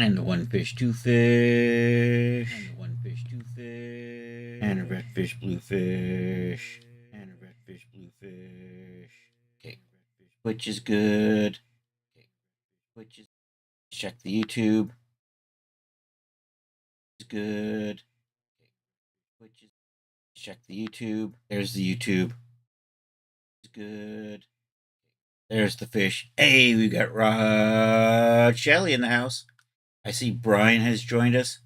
And the one fish, two fish. And the one fish, two fish. And a redfish, bluefish. And a redfish, bluefish. Okay. Which is good. Okay. Which is check the YouTube. Is good. Okay. Which is check the YouTube. There's the YouTube. Is good. There's the fish. Hey, we got Rod Shelley in the house. I see Brian has joined us.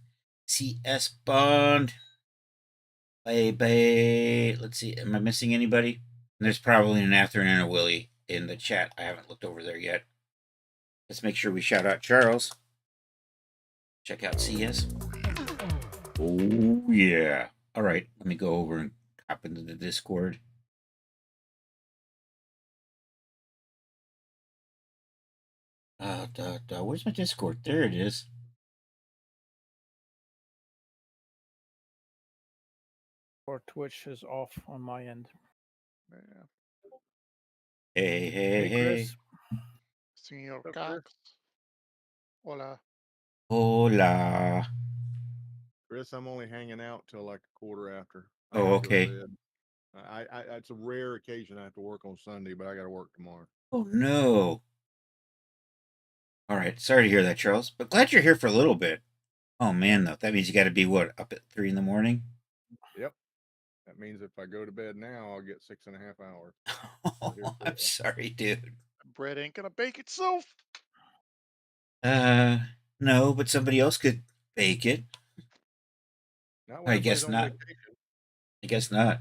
CS Bond. Bye. Let's see. Am I missing anybody? There's probably an Atherton and a Willie in the chat. I haven't looked over there yet. Let's make sure we shout out Charles. Check out CS. Oh, yeah. All right. Let me go over and hop into the Discord. Where's my Discord? There it is. Or Twitch is off on my end. Yeah. Hey, Chris. Señor What's up, Cox. Chris? Hola. Hola. Chris, I'm only hanging out till like a quarter after. Oh, gotta go to okay. bed. It's a rare occasion I have to work on Sunday, but I got to work tomorrow. Oh, no. All right. Sorry to hear that, Charles, but glad you're here for a little bit. Oh, man, though. That means you got to be, what, up at 3 in the morning? Yep. That means if I go to bed now, I'll get 6.5 hours. Oh, I'm sorry, dude. Bread ain't gonna bake itself. No, but somebody else could bake it. Not when I guess everybody's on not. vacation. I guess not.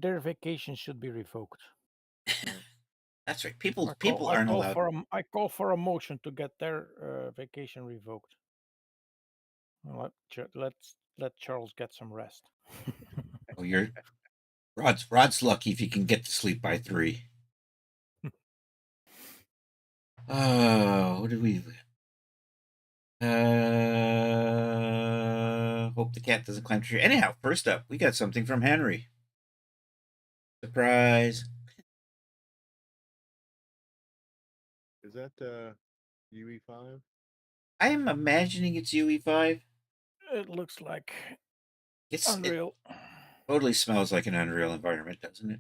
Their vacation should be revoked. That's right. People aren't allowed. I call for a motion to get their vacation revoked. Let Charles get some rest. Oh, you're Rod's lucky if he can get to sleep by 3. Oh, what did we? Hope the cat doesn't climb the tree. Anyhow, first up, we got something from Henry. Surprise! Is that UE5? I am imagining it's UE5. It looks like It Unreal. totally smells like an Unreal environment, doesn't it?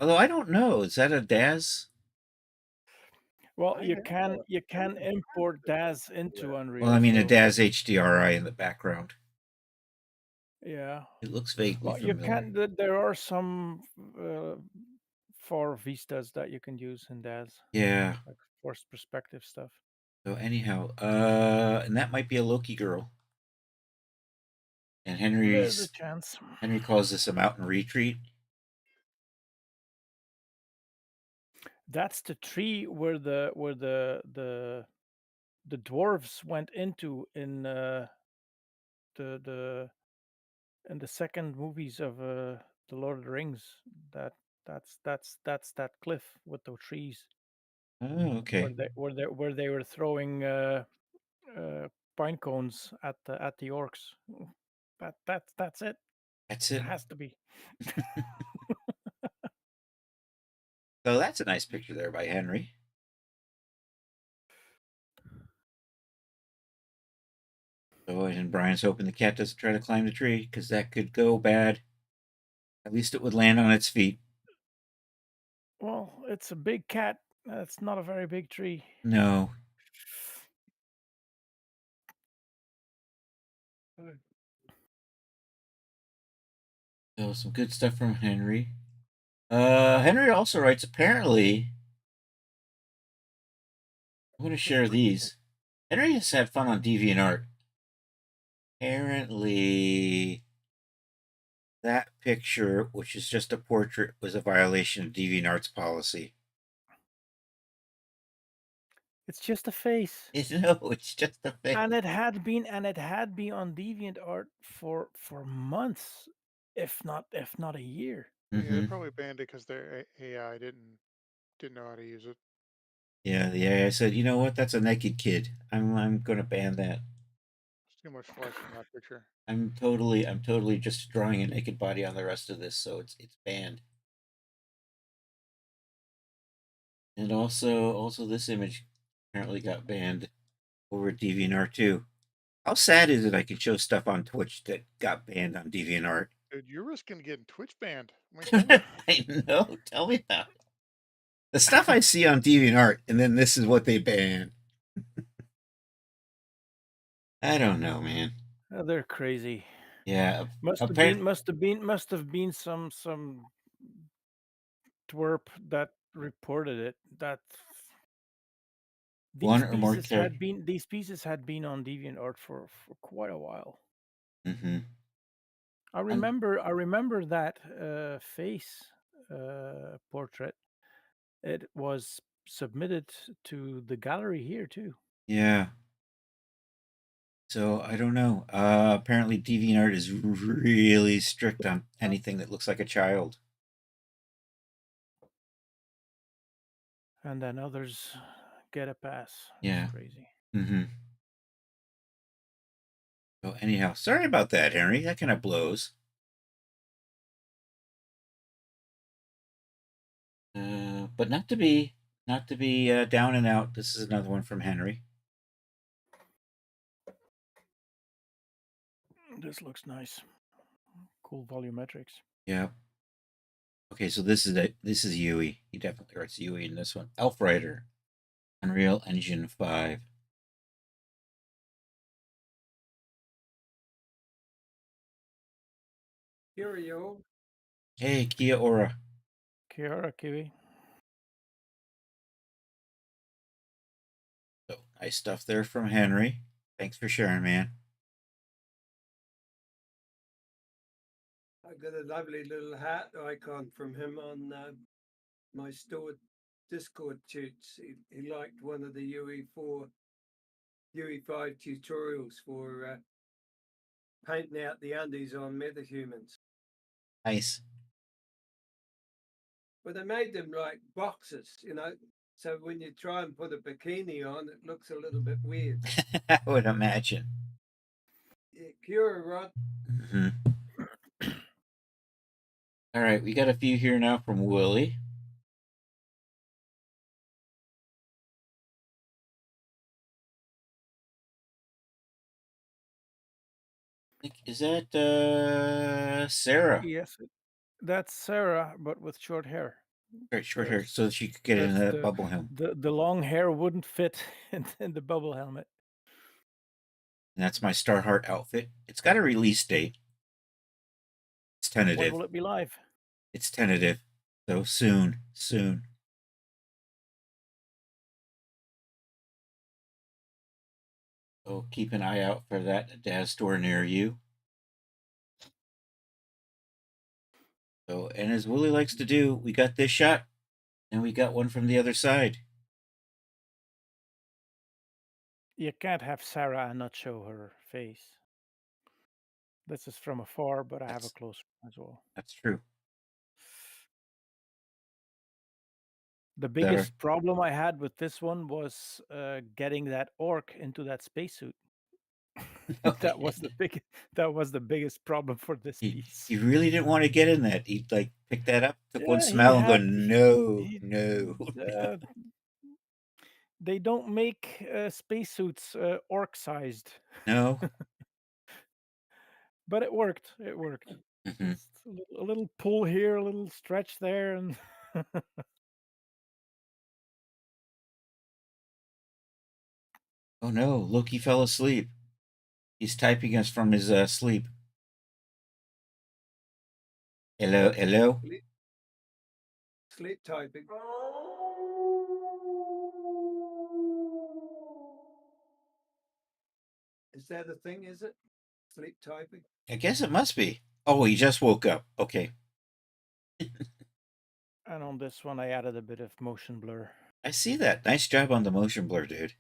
Although I don't know. Is that a DAS? Well, you can import DAS into Unreal. Well, I mean a so- DAS HDRI in the background. Yeah. It looks vaguely Well, you familiar. can. There are some for vistas that you can use in DAS, Yeah. like forced perspective stuff. So anyhow, and that might be a Loki girl. And There's a chance. Henry calls this a mountain retreat. That's the tree where the dwarves went into in the second movies of the Lord of the Rings. That's that cliff with the trees. Oh, okay. Where they were throwing pine cones at the orcs. That's it. That's It it. has to be. So that's a nice picture there by Henry. So, and Brian's hoping the cat doesn't try to climb the tree because that could go bad. At least it would land on its feet. Well, it's a big cat. That's not a very big tree. No. So some good stuff from Henry. Henry also writes, apparently, I'm going to share these. Henry has had fun on DeviantArt. Apparently, that picture, which is just a portrait, was a violation of DeviantArt's policy. It's just a face. No, it's just a face. And it had been on DeviantArt for months, if not a year. Yeah, they Mhm. probably banned it because their AI didn't know how to use it. Yeah, the AI said, you know what? That's a naked kid. I'm gonna ban that. There's too much flesh in that picture. I'm totally just drawing a naked body on the rest of this, so it's banned. And also this image apparently got banned over at DeviantArt too. How sad is it I can show stuff on Twitch that got banned on DeviantArt? Dude, you're risking getting Twitch banned. I mean, I know. Tell me about it. The stuff I see on DeviantArt, and then this is what they ban. I don't know, man. They're crazy. Yeah, Must have been some twerp that reported it. That One or more characters. these pieces had been on DeviantArt for quite a while. Mm-hmm. I remember that face portrait. It was submitted to the gallery here too. Yeah. So I don't know. Apparently DeviantArt is really strict on anything that looks like a child. And then others get a pass. Yeah. It's crazy. Mm-hmm. So anyhow, sorry about that, Henry. That kind of blows. But not to be down and out. This is another one from Henry. This looks nice. Cool volumetrics. Yeah. Okay, so this is Yui. He definitely writes Yui in this one. Elf Rider, Unreal Engine 5. Curio. Hey, Kia Ora. Kiara Kiwi. So nice stuff there from Henry. Thanks for sharing, man. I got a lovely little hat icon from him on my stored Discord toots. He liked one of the UE5 tutorials for painting out the undies on metahumans. Nice. But they made them like boxes, you know. So when you try and put a bikini on, it looks a little bit weird. I would imagine. Yeah, Cura Rod. Mm-hmm. All right, we got a few here now from Willie. Is that Sarah? Yes, that's Sarah, but with short hair. Right, short hair, so she could get in that bubble helmet. The long hair wouldn't fit in the bubble helmet. And that's my Starheart outfit. It's got a release date. It's tentative. When will it be live? It's tentative. So soon. So keep an eye out for that at Daz store near you. So, and as Willie likes to do, we got this shot and we got one from the other side. You can't have Sarah and not show her face. This is from afar, but I have a close as well. That's true. The biggest problem I had with this one was getting that orc into that spacesuit. That was the biggest problem for this piece. He really didn't want to get in that. He'd like pick that up, took one smell, and go, no. They don't make spacesuits orc-sized. No. But it worked. It worked. Mm-hmm. A little pull here, a little stretch there, and oh no, Loki fell asleep. He's typing us from his sleep. Hello? Sleep typing. Is that a thing, is it? Sleep typing? I guess it must be. Oh, he just woke up. Okay. And on this one, I added a bit of motion blur. I see that. Nice job on the motion blur, dude.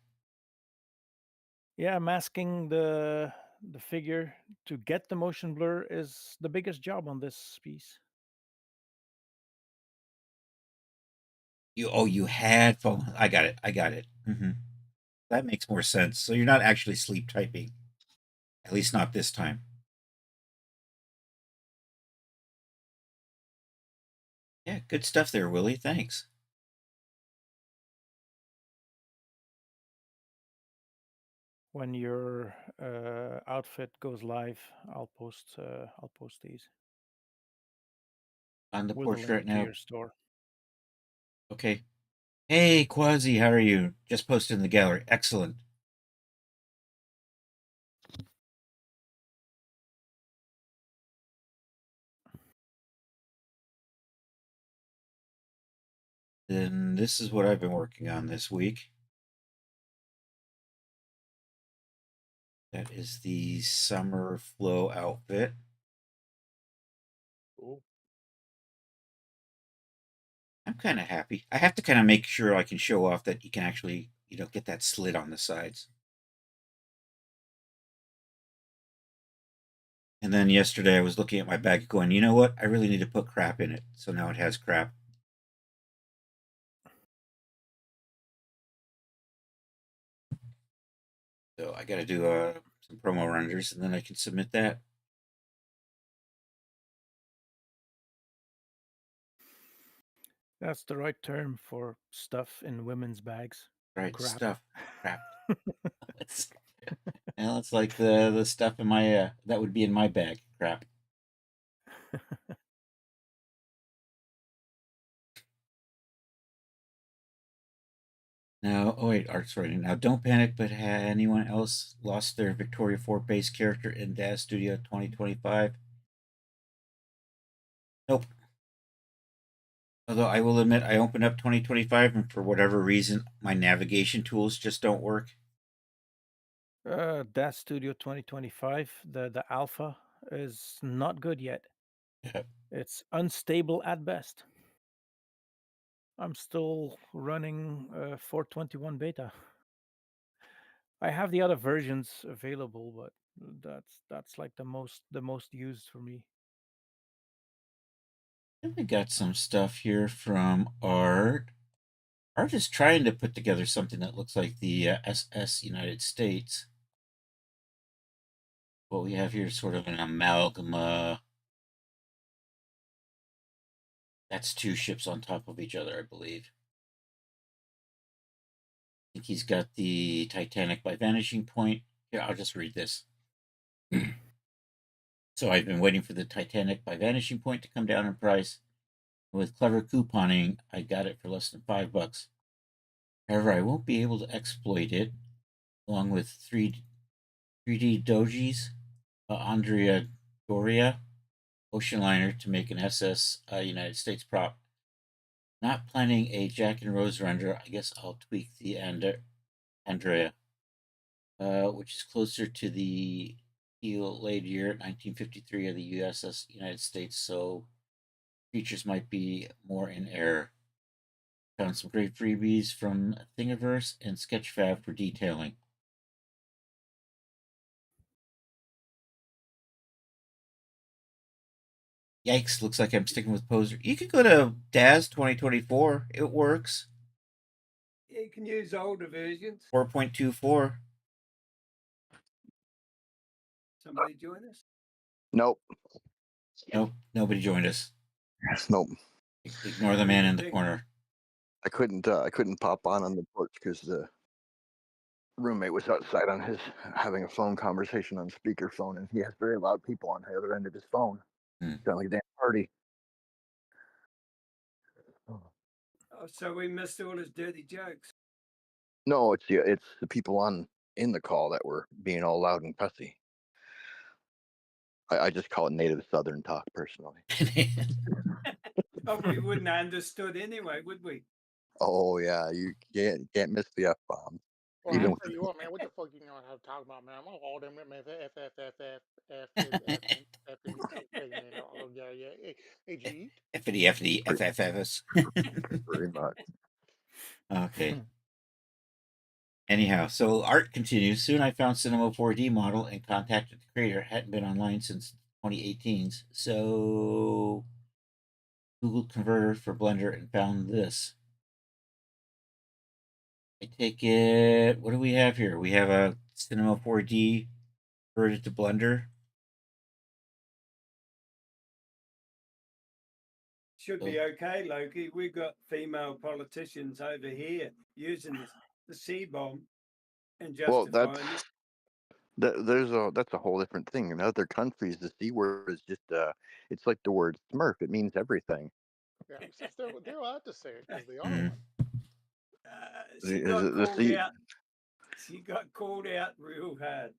Yeah, masking the figure to get the motion blur is the biggest job on this piece. You had phone. I got it. Mm-hmm. That makes more sense. So you're not actually sleep typing. At least not this time. Yeah, good stuff there, Willie. Thanks. When your outfit goes live, I'll post these On the with porch a link right to now. your store. Okay. Hey, Quasi, how are you? Just posted in the gallery. Excellent. Then this is what I've been working on this week. That is the summer flow outfit. Cool. I'm kind of happy. I have to kind of make sure I can show off that you can actually, get that slit on the sides. And then yesterday I was looking at my bag going, you know what? I really need to put crap in it. So now it has crap. So I got to do some promo renders and then I can submit that. That's the right term for stuff in women's bags. Right Crap. stuff. Crap. It's like the stuff in my that would be in my bag. Crap. Now, oh wait, Art's writing. Now, don't panic, but had anyone else lost their Victoria Fort base character in Daz Studio 2025? Nope. Although I will admit, I opened up 2025 and for whatever reason, my navigation tools just don't work. Daz Studio 2025, the alpha is not good yet. Yep. It's unstable at best. I'm still running 421 beta. I have the other versions available, but that's like the most used for me. We got some stuff here from Art. Art is trying to put together something that looks like the SS United States. What we have here is sort of an amalgam. That's two ships on top of each other, I believe. I think he's got the Titanic by Vanishing Point. Here, I'll just read this. So I've been waiting for the Titanic by Vanishing Point to come down in price. With clever couponing, I got it for less than $5. However, I won't be able to exploit it, along with 3D Dojis, Andrea Doria, Ocean Liner to make an SS United States prop. Not planning a Jack and Rose render, I guess I'll tweak the Andrea, which is closer to the heel laid year 1953 of the USS United States, so features might be more in error. Found some great freebies from Thingiverse and Sketchfab for detailing. Yikes, looks like I'm sticking with Poser. You could go to Daz 2024. It works. You can use older versions. 4.24. Somebody join us? Nope. Nope, nobody joined us. Nope. Ignore the man in the corner. I couldn't pop on the porch because the roommate was outside on his having a phone conversation on speakerphone, and he has very loud people on the other end of his phone. Sound like a damn party. Oh, so we missed all his dirty jokes. No, it's the people in the call that were being all loud and fussy. I just call it native Southern talk personally. Oh, we wouldn't have understood anyway, would we? Oh yeah, you can't miss the F bomb. Well, Even I'll tell you what, man. What the fuck you know how to talk about, man? I'm all them man. Hey, G. Effity, FFFs. very much. Okay. Anyhow, so Art continues. Soon I found Cinema 4D model and contacted the creator. Hadn't been online since 2018's. So Googled converter for Blender and found this. I take it. What do we have here? We have a Cinema 4D converted to Blender. Should be okay, Loki. We've got female politicians over here using the C-bomb and Well, justifying it. that's a whole different thing. In other countries, the C word is just it's like the word Smurf. It means everything. Yeah, they're allowed to say it because they are Mhm. one. She got called out real hard.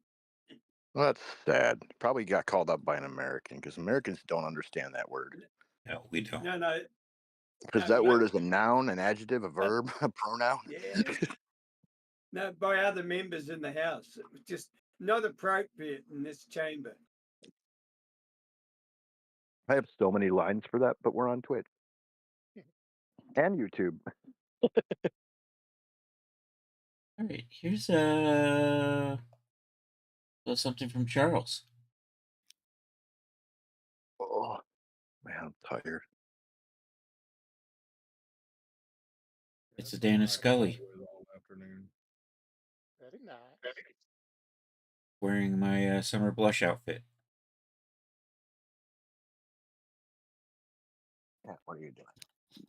Well, that's sad. Probably got called up by an American because Americans don't understand that word. No, we don't. No. Because that word is a noun, an adjective, a verb, a pronoun. Yeah. No, by other members in the house. It was just not appropriate in this chamber. I have so many lines for that, but we're on Twitch and YouTube. All right, here's something from Charles. Oh man, I'm tired. It's a Dana Scully All afternoon. Very nice. wearing my summer blush outfit. Yeah, what are you doing?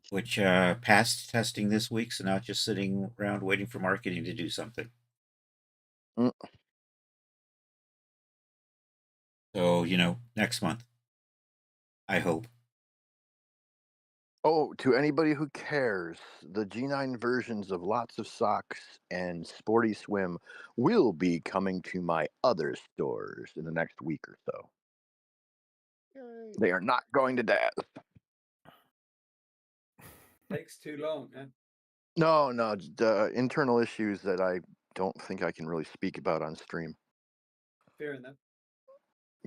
Which passed testing this week, so now it's just sitting around waiting for marketing to do something. Mm. So, next month. I hope. Oh, to anybody who cares, the G9 versions of lots of socks and Sporty Swim will be coming to my other stores in the next week or so. Yay. They are not going to Daz. Takes too long, huh? No, the internal issues that I don't think I can really speak about on stream. Fair enough.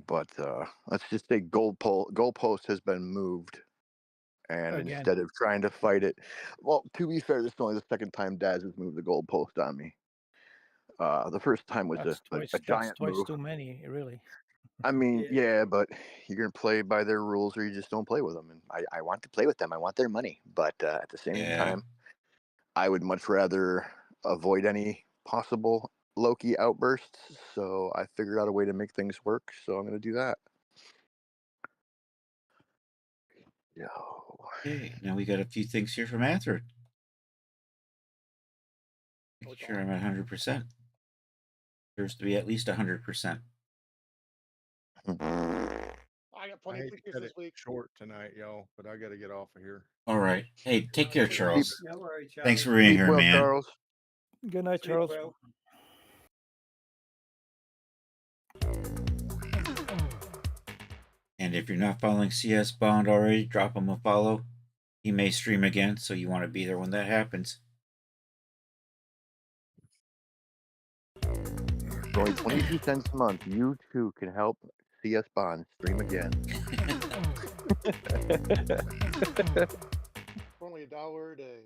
But let's just say goalpost has been moved. And Again. instead of trying to fight it, well, to be fair, this is only the second time Daz has moved the goalpost on me. The first time was That's a twice, giant twice move. too many, really. I mean, Yeah. yeah, but you're gonna play by their rules, or you just don't play with them. And I want to play with them. I want their money, but at the same time, I would much rather avoid any possible Loki outbursts. So I figured out a way to make things work. So I'm gonna do that. Yo. Okay, now we got a few things here from Atherin. Making sure I'm at 100%. There's to be at least 100%. I got I plenty of hate to pictures cut this it week. short tonight, y'all, but I got to get off of here. All right. Hey, take care, Charles. No worries, Charlie. Thanks for being Sleep here, well, man. Charles. Good night, Sleep Charles. well. And if you're not following CS Bond already, drop him a follow. He may stream again, so you want to be there when that happens. For only 22 cents a month, you too can help CS Bond stream again. For only $1 a day.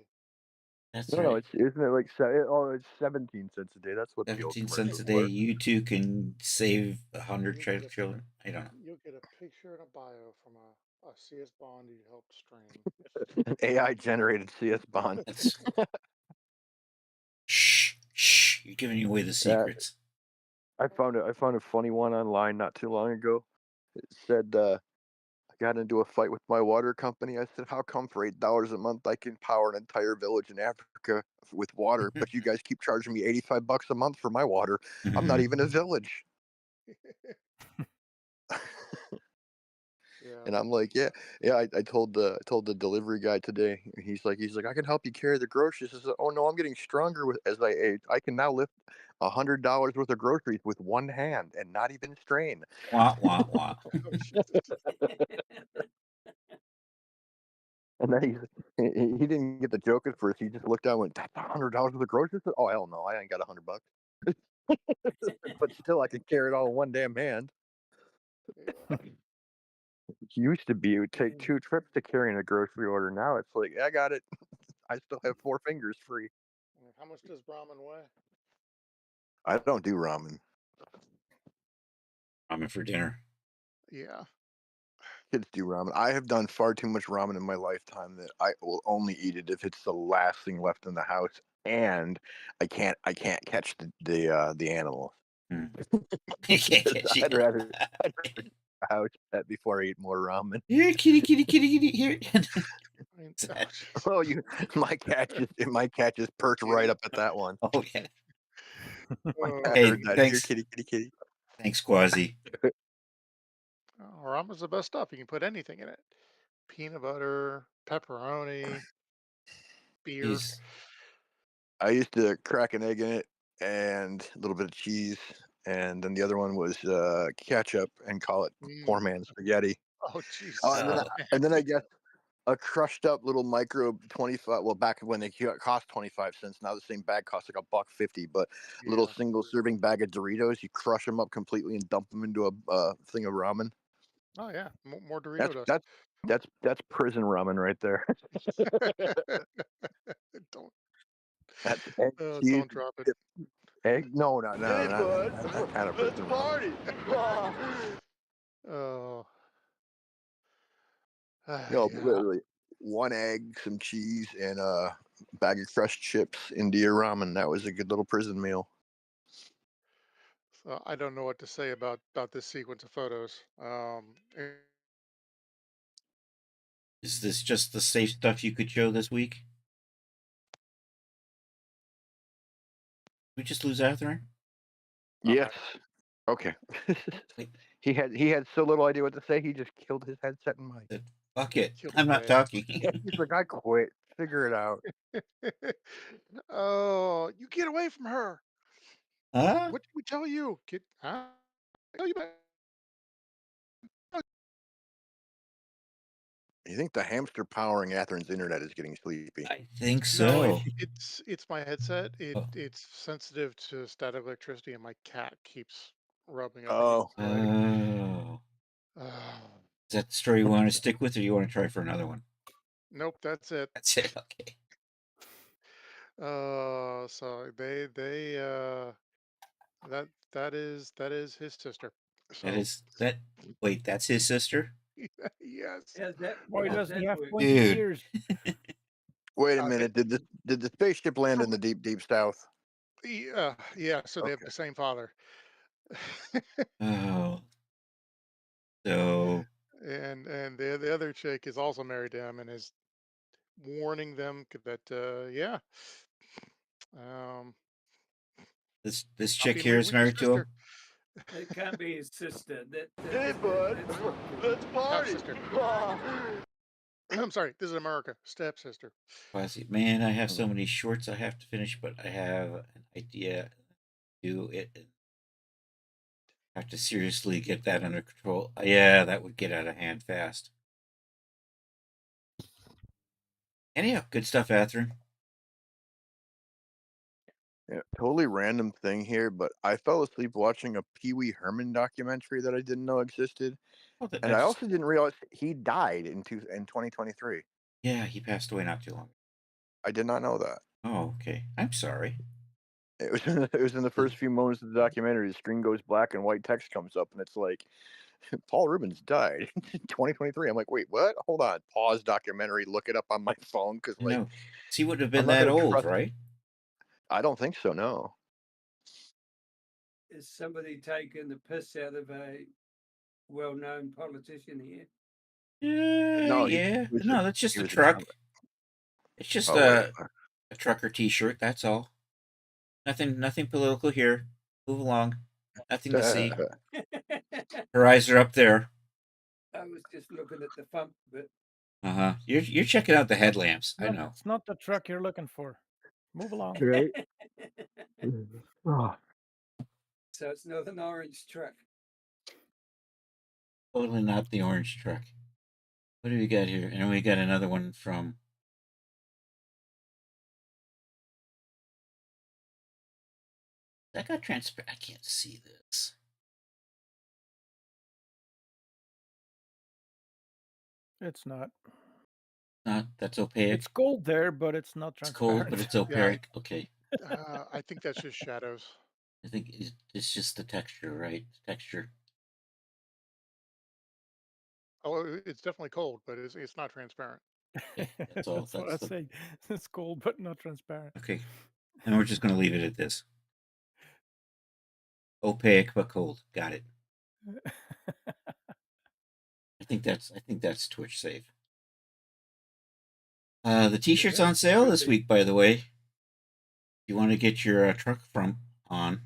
That's No, right. isn't it like it's 17 cents a day. That's what the old 17 cents commercials a day. were. You too can save 100 You get- children. I don't know. You'll get a picture and a bio from a CS Bond you helped stream. An AI generated CS Bond. That's shh. You're giving away the secrets. I found a funny one online not too long ago. It said I got into a fight with my water company. I said, "How come for $8 a month I can power an entire village in Africa with water, but you guys keep charging me $85 a month for my water? I'm not even a village." Yeah. And I'm like, yeah. I told the delivery guy today. He's like, I can help you carry the groceries. I said, oh no, I'm getting stronger as I age. I can now lift $100 worth of groceries with one hand and not even strain. Wah, wah, wah. And then he didn't get the joke at first. He just looked down and went, "That's $100 worth of groceries." I said, oh hell no, I ain't got $100. But still, I could carry it all in one damn hand. Yeah. It used to be it would take 2 trips to carrying a grocery order. Now it's like, I got it. I still have 4 fingers free. How much does ramen weigh? I don't do ramen. Ramen for dinner. Yeah. Kids do ramen. I have done far too much ramen in my lifetime that I will only eat it if it's the last thing left in the house, and I can't catch the animals. You can't catch I'd rather a house pet before I eat more ramen. Here, kitty, here. I mean, Sad. Oh, my cat just perched right up at that one. Oh yeah. I Hey, heard that. thanks. Here, kitty. Thanks, Quasi. ramen's the best stuff. You can put anything in it. Peanut butter, pepperoni, beer. Jeez. I used to crack an egg in it and a little bit of cheese, and then the other one was ketchup and call it poor man's spaghetti. Oh jeez. Oh, and then I guess a crushed up little micro 25. Well, back when they cost 25 cents, now the same bag costs like $1.50. But little Yeah. single serving bag of Doritos, you crush them up completely and dump them into a thing of ramen. Oh yeah, more Dorito That's dust. that's prison ramen right there. Don't That's egg, cheese, don't drop it. egg. No, not that kind of prison ramen. Oh. No, Yeah. literally one egg, some cheese, and a bag of crushed chips into your ramen. That was a good little prison meal. So I don't know what to say about this sequence of photos. Is this just the safe stuff you could show this week? Did we just lose Arthur? Yes. Okay. Wait. He had so little idea what to say. He just killed his headset and mic. Fuck it. Killed I'm not it. talking. He's like, I quit. Figure it out. Oh, you get away from her. Huh? What did we tell you? Get tell you back. You think the hamster powering Atherin's internet is getting sleepy? I think No, so. it's my headset. Oh. It's sensitive to static electricity, and my cat keeps rubbing up Oh. against the leg. Oh. Is that the story you want to stick with, or you want to try for another one? Nope, that's it. That's it. Okay. So they that is his sister. So That is that. Wait, that's his sister. yes. How's that? Why how's doesn't he that have work? 20 Dude. years? Wait a Okay. minute. Did the spaceship land in the deep south? Yeah. So they have Okay. the same father. Oh. So and the other chick is also married to him and is warning them that yeah, um, this stop chick being here weird is with your married to him. sister. It can't be his sister. Hey, bud. That's not good. Let's party. Stepsister. I'm sorry. This is America. Stepsister. Quasi, man, I have so many shorts I have to finish, but I have an idea. Do it. I have to seriously get that under control. Yeah, that would get out of hand fast. Anyhow, good stuff, Atherine. Yeah, totally random thing here, but I fell asleep watching a Pee Wee Herman documentary that I didn't know existed, Oh, and I also didn't realize he died in 2023. Yeah, he passed away not too long ago. I did not know that. Oh, okay. I'm sorry. It was in the first few moments of the documentary. The screen goes black and white text comes up, and it's like, Paul Rubens died in 2023. I'm like, wait, what? Hold on. Pause documentary. Look it up on my phone because, like, No, he wouldn't have I'm been not that gonna old, trust. right? I don't think so. No. Is somebody taking the piss out of a well-known politician here? No, he Yeah. was No, that's just he a was a truck. comic. It's just Oh, a whatever. trucker T-shirt. That's all. Nothing political here. Move along. Nothing to see. Her eyes are up there. I was just looking at the front bit. You're checking out the headlamps. I know. It's not the truck you're looking for. Move along. Right. So it's not an orange truck. Totally not the orange truck. What do we got here? And we got another one from. That got transparent. I can't see this. It's not. Not that's opaque. It's cold there, but it's not It's transparent. cold, but it's opaque. Okay. I think that's just shadows. I think it's just the texture, right? Texture. Oh, it's definitely cold, but it's not transparent. Okay, that's all. That's what I say. It's cold, but not transparent. Okay. And we're just going to leave it at this. Opaque but cold. Got it. I think that's Twitch safe. The t-shirt's Yeah, on sale could this be. week, by the way. If you want to get your truck from on.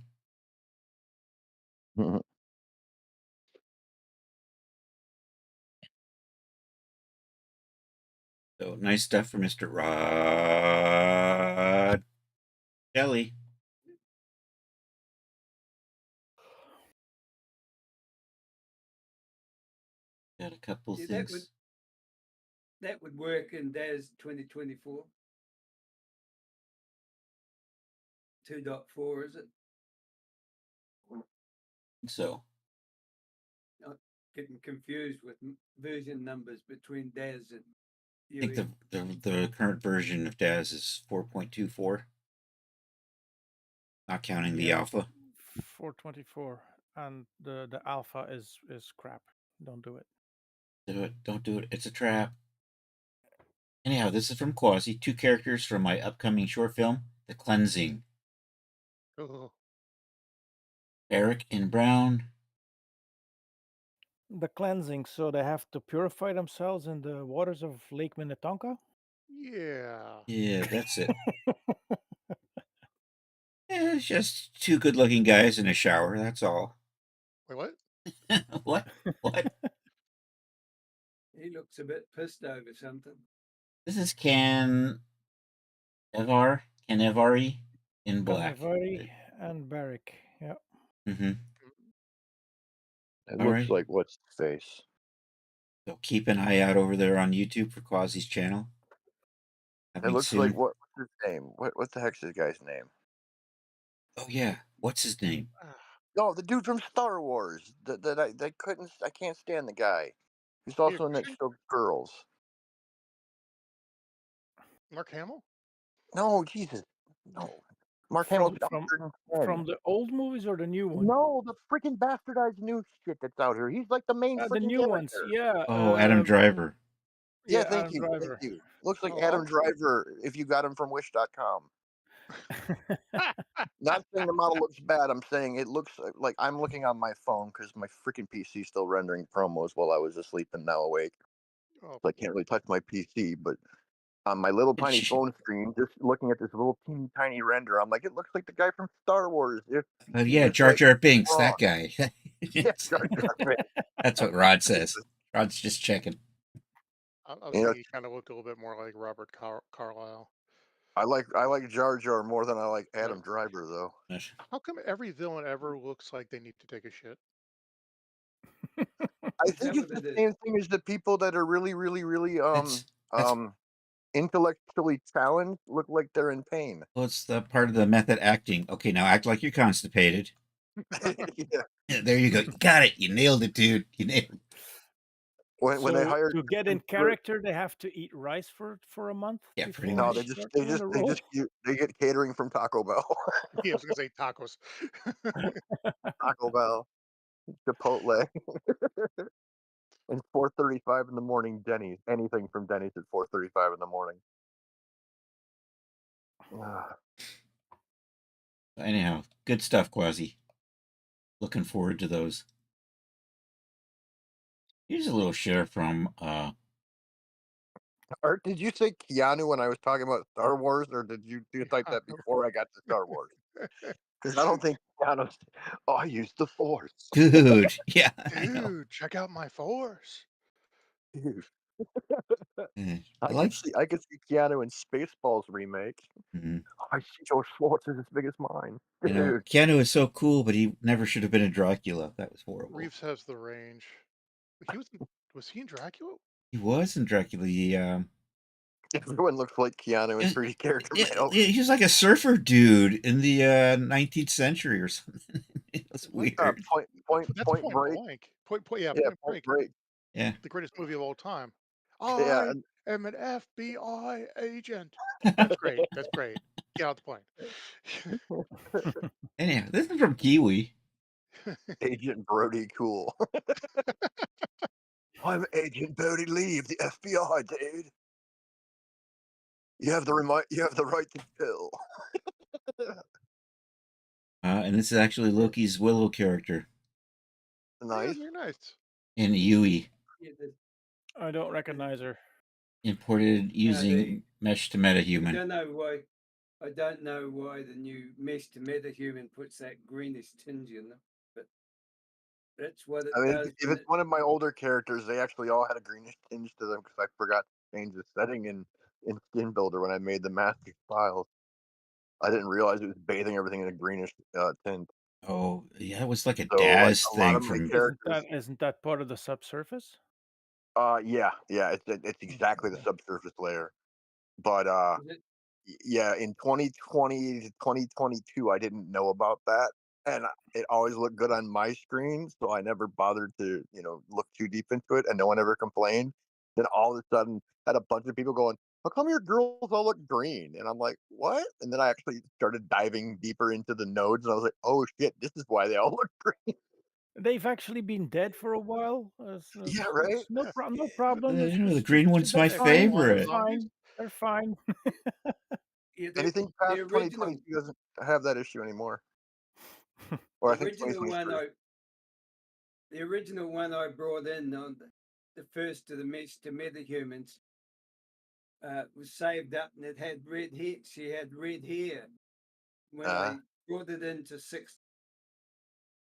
Mhm. So nice stuff for Mr. Rod Kelly. Got a couple Yeah, things. that would work in DAS 2024. 2.4, is it? So Getting confused with version numbers between DAS and I think UE. the current version of DAS is 4.24, not counting the alpha. 424, and the alpha is crap. Don't do it. Don't do it. It's a trap. Anyhow, this is from Quasi. 2 characters from my upcoming short film, The Cleansing. Oh, Eric and Brown. The cleansing, so they have to purify themselves in the waters of Lake Minnetonka. yeah. Yeah, that's it. Yeah, it's just 2 good-looking guys in a shower. That's all. Wait, what? What? What? He looks a bit pissed over something. This is Canevari in black. Canavari and Barrick. Yeah. Mm-hmm. It All looks right. like what's his face? So keep an eye out over there on YouTube for Quasi's channel. It looks like what's his name? What the heck's this guy's name? Oh yeah, what's his name? No, the dude from Star Wars. I can't stand the guy. He's Peter also in that Cushing? show Girls. Mark Hamill? No, Jesus, no. Mark Hamill's From 110. from the old movies or the new one? No, the freaking bastardized new shit that's out here. He's like the main The freaking new character. ones. Yeah. Oh, Adam Driver. Yeah, Yeah, thank Adam you. Driver. Thank you. Looks like Oh, Adam okay. Driver if you got him from Wish.com. Not saying the model looks bad. I'm saying it looks like I'm looking on my phone because my freaking PC is still rendering promos while I was asleep and now awake. Oh, So I can't really touch my PC, but on my little tiny phone screen, just looking at this little teeny tiny render, I'm like, it looks like the guy from Star Wars. Yeah, Jar Jar Binks, that guy. Yeah, Jar Jar Binks. That's what Rod says. Rod's just checking. I was thinking he kind of looked a little bit more like Robert Carlyle. I like Jar Jar more than I like Adam Driver, though. How come every villain ever looks like they need to take a shit? I think it's the same thing as the people that are really, really, really That's intellectually challenged look like they're in pain. well, it's the part of the method acting. Okay, now act like you're constipated. Yeah. There you go. You got it. You nailed it, dude. You nailed it. When they hired to get in character, they have to eat rice for a month. Yeah, pretty No, much. they get catering from Taco Bell. Yeah, I was gonna say tacos. Taco Bell, Chipotle, and 4:35 in the morning. Denny's. Anything from Denny's at 4:35 in the morning. Anyhow, good stuff, Quasi. Looking forward to those. Here's a little share from Art, did you say Keanu when I was talking about Star Wars, or did you type that before I got to Star Wars? Because I don't think Keanu's. Oh, I use the Force. Dude, yeah. Dude, check out my Force. Dude. I could see Keanu in Spaceballs remake. Mm-hmm. I see George Schwartz is as big as mine. You know, Keanu is so cool, but he never should have been a Dracula. That was horrible. Reeves has the range. Was he in Dracula? He was in Dracula. Everyone looks like Keanu in 3D character male. He was like a surfer dude in the 19th century or something. It was weird. Point Break. Point Break. Yeah. The greatest movie of all time. Yeah. I am an FBI agent. That's great. That's great. Get out the plane. Anyhow, this is from Kiwi. Agent Brody Cool. I'm Agent Brody Lee of the FBI, dude. You have the right to kill. And this is actually Loki's Willow character. Nice. Yeah, nice. And Yui. I don't recognize her. Imported using mesh to metahuman. I don't know why the new mesh to metahuman puts that greenish tinge in them, but that's what it does. If it's one of my older characters, they actually all had a greenish tinge to them because I forgot to change the setting in Skin Builder when I made the master files. I didn't realize it was bathing everything in a greenish tint. Oh, yeah, it was like a Daz thing from. Isn't that part of the subsurface? Yeah, it's exactly the subsurface layer. But Is it? yeah, in 2020 to 2022, I didn't know about that, and it always looked good on my screen, so I never bothered to look too deep into it, and no one ever complained. Then all of a sudden, had a bunch of people going, "How come your girls all look green?" And I'm like, "What?" And then I actually started diving deeper into the nodes, and I was like, "Oh shit, this is why they all look green." They've actually been dead for a while. Yeah, right. No problem. No problem. The green one's my They're fine. They're favorite. Zombies? fine. They're fine. Yeah, Anything the past original 2022 doesn't have that issue anymore, or the I think original one 2023. the original one I brought in on the first of the mesh to metahumans was saved up and it had red hair. She had red hair. When Uh, I brought it into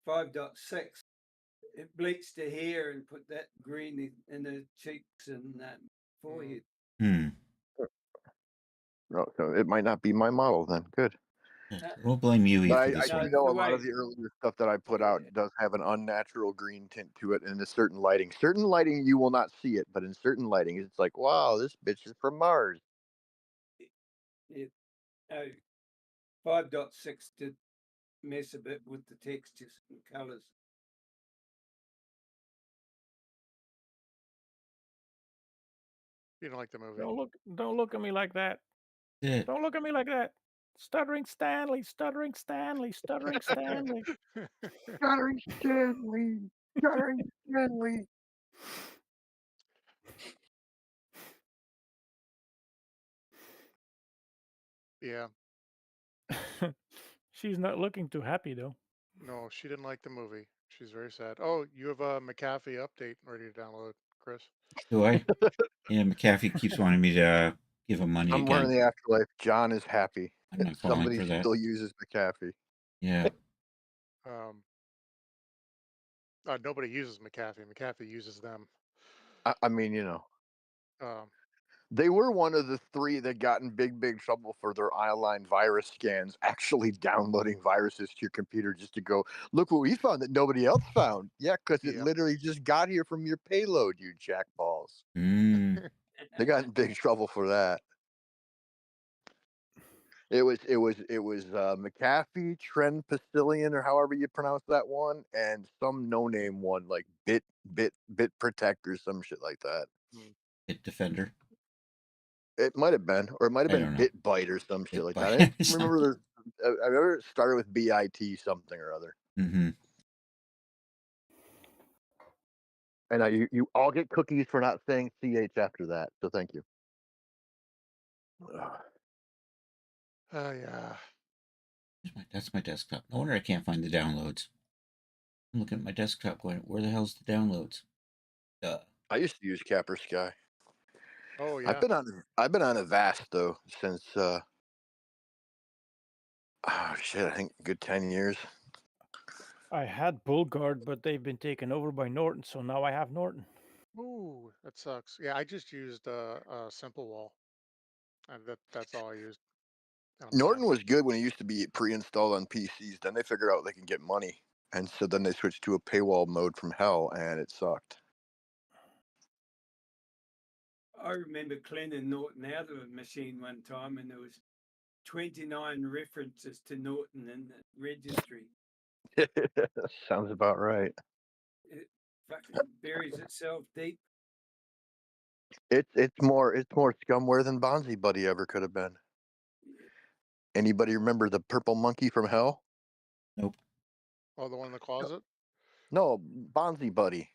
5.6, it bleached the hair and put that green in the cheeks and forehead. Hmm. no, so it might not be my model then. Good. We'll blame Yui But for I this No, do one. it's know a the lot way. of the earlier stuff that I put Yeah. out does have an unnatural green tint to it in a certain lighting. Certain lighting you will not see it, but in certain lighting it's like, wow, this bitch is from Mars. It, 5.6 did mess a bit with the textures and colors. You don't like the movie? Don't look at me like that. Yeah. Don't look at me like that. Stuttering Stanley, stuttering Stanley, stuttering Stanley. Stuttering Stanley, Stuttering Stanley. Yeah. She's not looking too happy though. No, she didn't like the movie. She's very sad. Oh, you have a McAfee update ready to download, Chris. Do I? Yeah, McAfee keeps wanting me to give him money Somewhere in again. the afterlife, John is happy. I'm not falling Somebody for that. still uses McAfee. Yeah. Nobody uses McAfee. McAfee uses them. I mean, Um, they were one of the three that got in big trouble for their eyeline virus scans, actually downloading viruses to your computer just to go, look what we found that nobody else found. Yeah, because it Yep. literally just got here from your payload, you jackballs. Mm. They got in big trouble for that. It was McAfee, Trend Pastillion, or however you pronounce that one, and some no name one like Bit Protect or some shit like that. Hit Defender. It might have been, or it might have I been don't know. Bit Bite or some shit like that. I Bite. don't remember. I remember it started with BIT something or other. Mm-hmm. And you all get cookies for not saying CH after that. So thank you. yeah. That's my desktop. No wonder I can't find the downloads. I'm looking at my desktop going, where the hell's the downloads? Duh. I used to use Capper Sky. Oh yeah. I've been on Avast though since oh shit, I think a good 10 years. I had Bullguard, but they've been taken over by Norton, so now I have Norton. Ooh, that sucks. Yeah, I just used Simple Wall, and that's all I used. Norton was good when it used to be pre-installed on PCs. Then they figured out they can get money, and so then they switched to a paywall mode from hell, and it sucked. I remember cleaning Norton out of a machine one time, and there was 29 references to Norton in the registry. Sounds about right. It fucking buries itself deep. It's more scumware than Bonzi Buddy ever could have been. Anybody remember the purple monkey from hell? Nope. Oh, the one in the closet? No, Bonzi Buddy.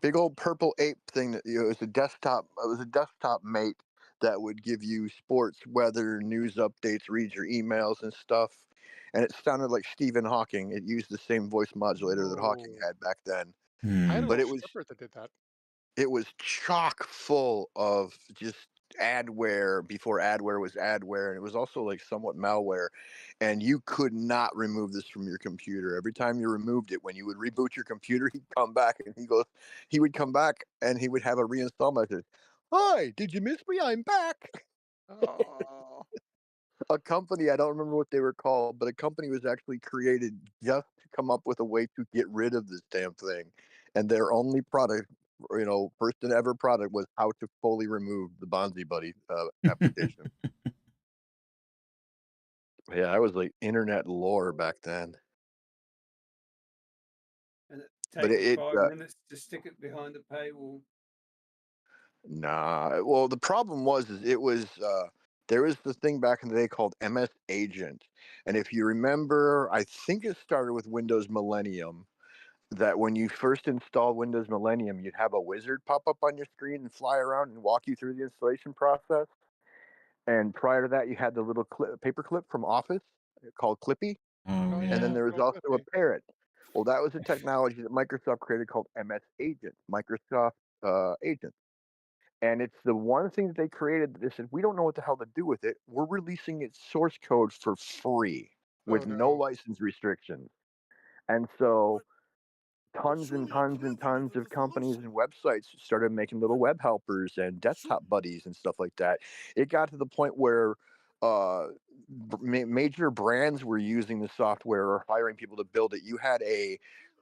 Big old purple ape thing that it was a desktop mate that would give you sports, weather, news updates, read your emails and stuff. And it sounded like Stephen Hawking. It used the same voice modulator that Hawking had back then. I had a But little stripper that did that. It was chock full of just adware before adware was adware, and it was also like somewhat malware, and you could not remove this from your computer. Every time you removed it, when you would reboot your computer, he'd come back and he would come back and he would have a reinstall message. Hi, did you miss me? I'm back. Oh. A company, I don't remember what they were called, but a company was actually created just to come up with a way to get rid of this damn thing. And their only product first and ever product was how to fully remove the Bonzi Buddy application. Yeah, I was like internet lore back then. And it But take you it 5 minutes to stick it behind the paywall. nah. Well, the problem was it was there was this thing back in the day called MS Agent, and if you remember, I think it started with Windows Millennium. That when you first installed Windows Millennium, you'd have a wizard pop up on your screen and fly around and walk you through the installation process. And prior to that, you had the little paperclip from Office called Clippy, Oh, Oh yeah. and then yeah, there was real also a quickly. parrot. Well, that was a technology that Microsoft created called MS Agent, Microsoft Agent. And it's the one thing that they created that they said, we don't know what the hell to do with it. We're releasing its source code for free Oh with no no. license restrictions. And so tons and tons and tons of companies and websites started making little web helpers and desktop buddies and stuff like that. It got to the point where major brands were using the software or hiring people to build it. You had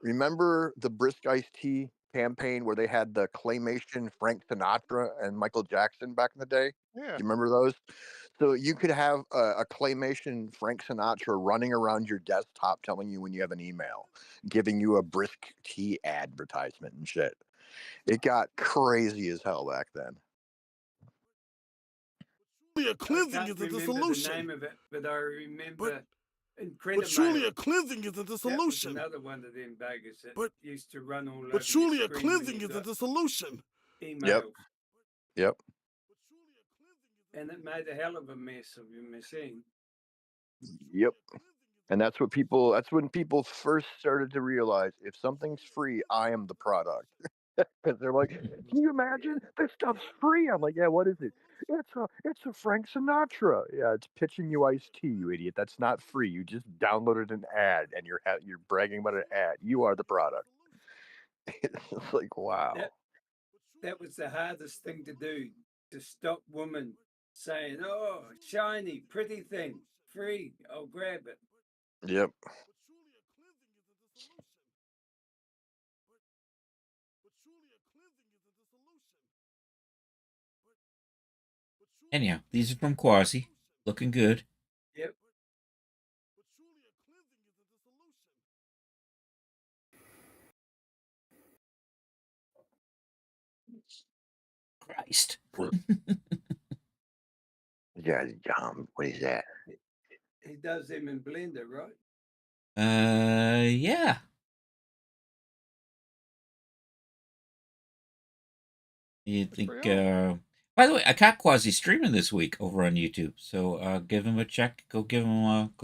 remember the Brisk Iced Tea campaign where they had the claymation Frank Sinatra and Michael Jackson back in the day? Yeah. Do you remember those? So you could have a claymation Frank Sinatra running around your desktop telling you when you have an email, giving you a Brisk Tea advertisement and shit. It got crazy as hell back then. Surely a I cleansing can't isn't the remember the solution. name of it, but I remember in But surely Credimail, a cleansing isn't the that was solution. another one of them buggers that But- used to run all over But your surely a screen when cleansing you isn't got the solution. emails. Yep. And it made a hell of a mess of your machine. Yep. And that's when people first started to realize if something's free, I am the product. Because they're like, can you imagine? This stuff's free. I'm like, yeah, what is it? It's a Frank Sinatra. Yeah, it's pitching you iced tea, you idiot. That's not free. You just downloaded an ad and you're bragging about an ad. You are the product. It's like, wow. That was the hardest thing to do, to stop women saying, oh, shiny, pretty thing, free, I'll grab it. Yep. Anyhow, these are from Quasi. Looking good. Yep. Christ. Yeah, what is that? He does them in Blender, right? Yeah. You That's think, pretty awesome. by the way, I caught Quasi streaming this week over on YouTube. So give him a check. Go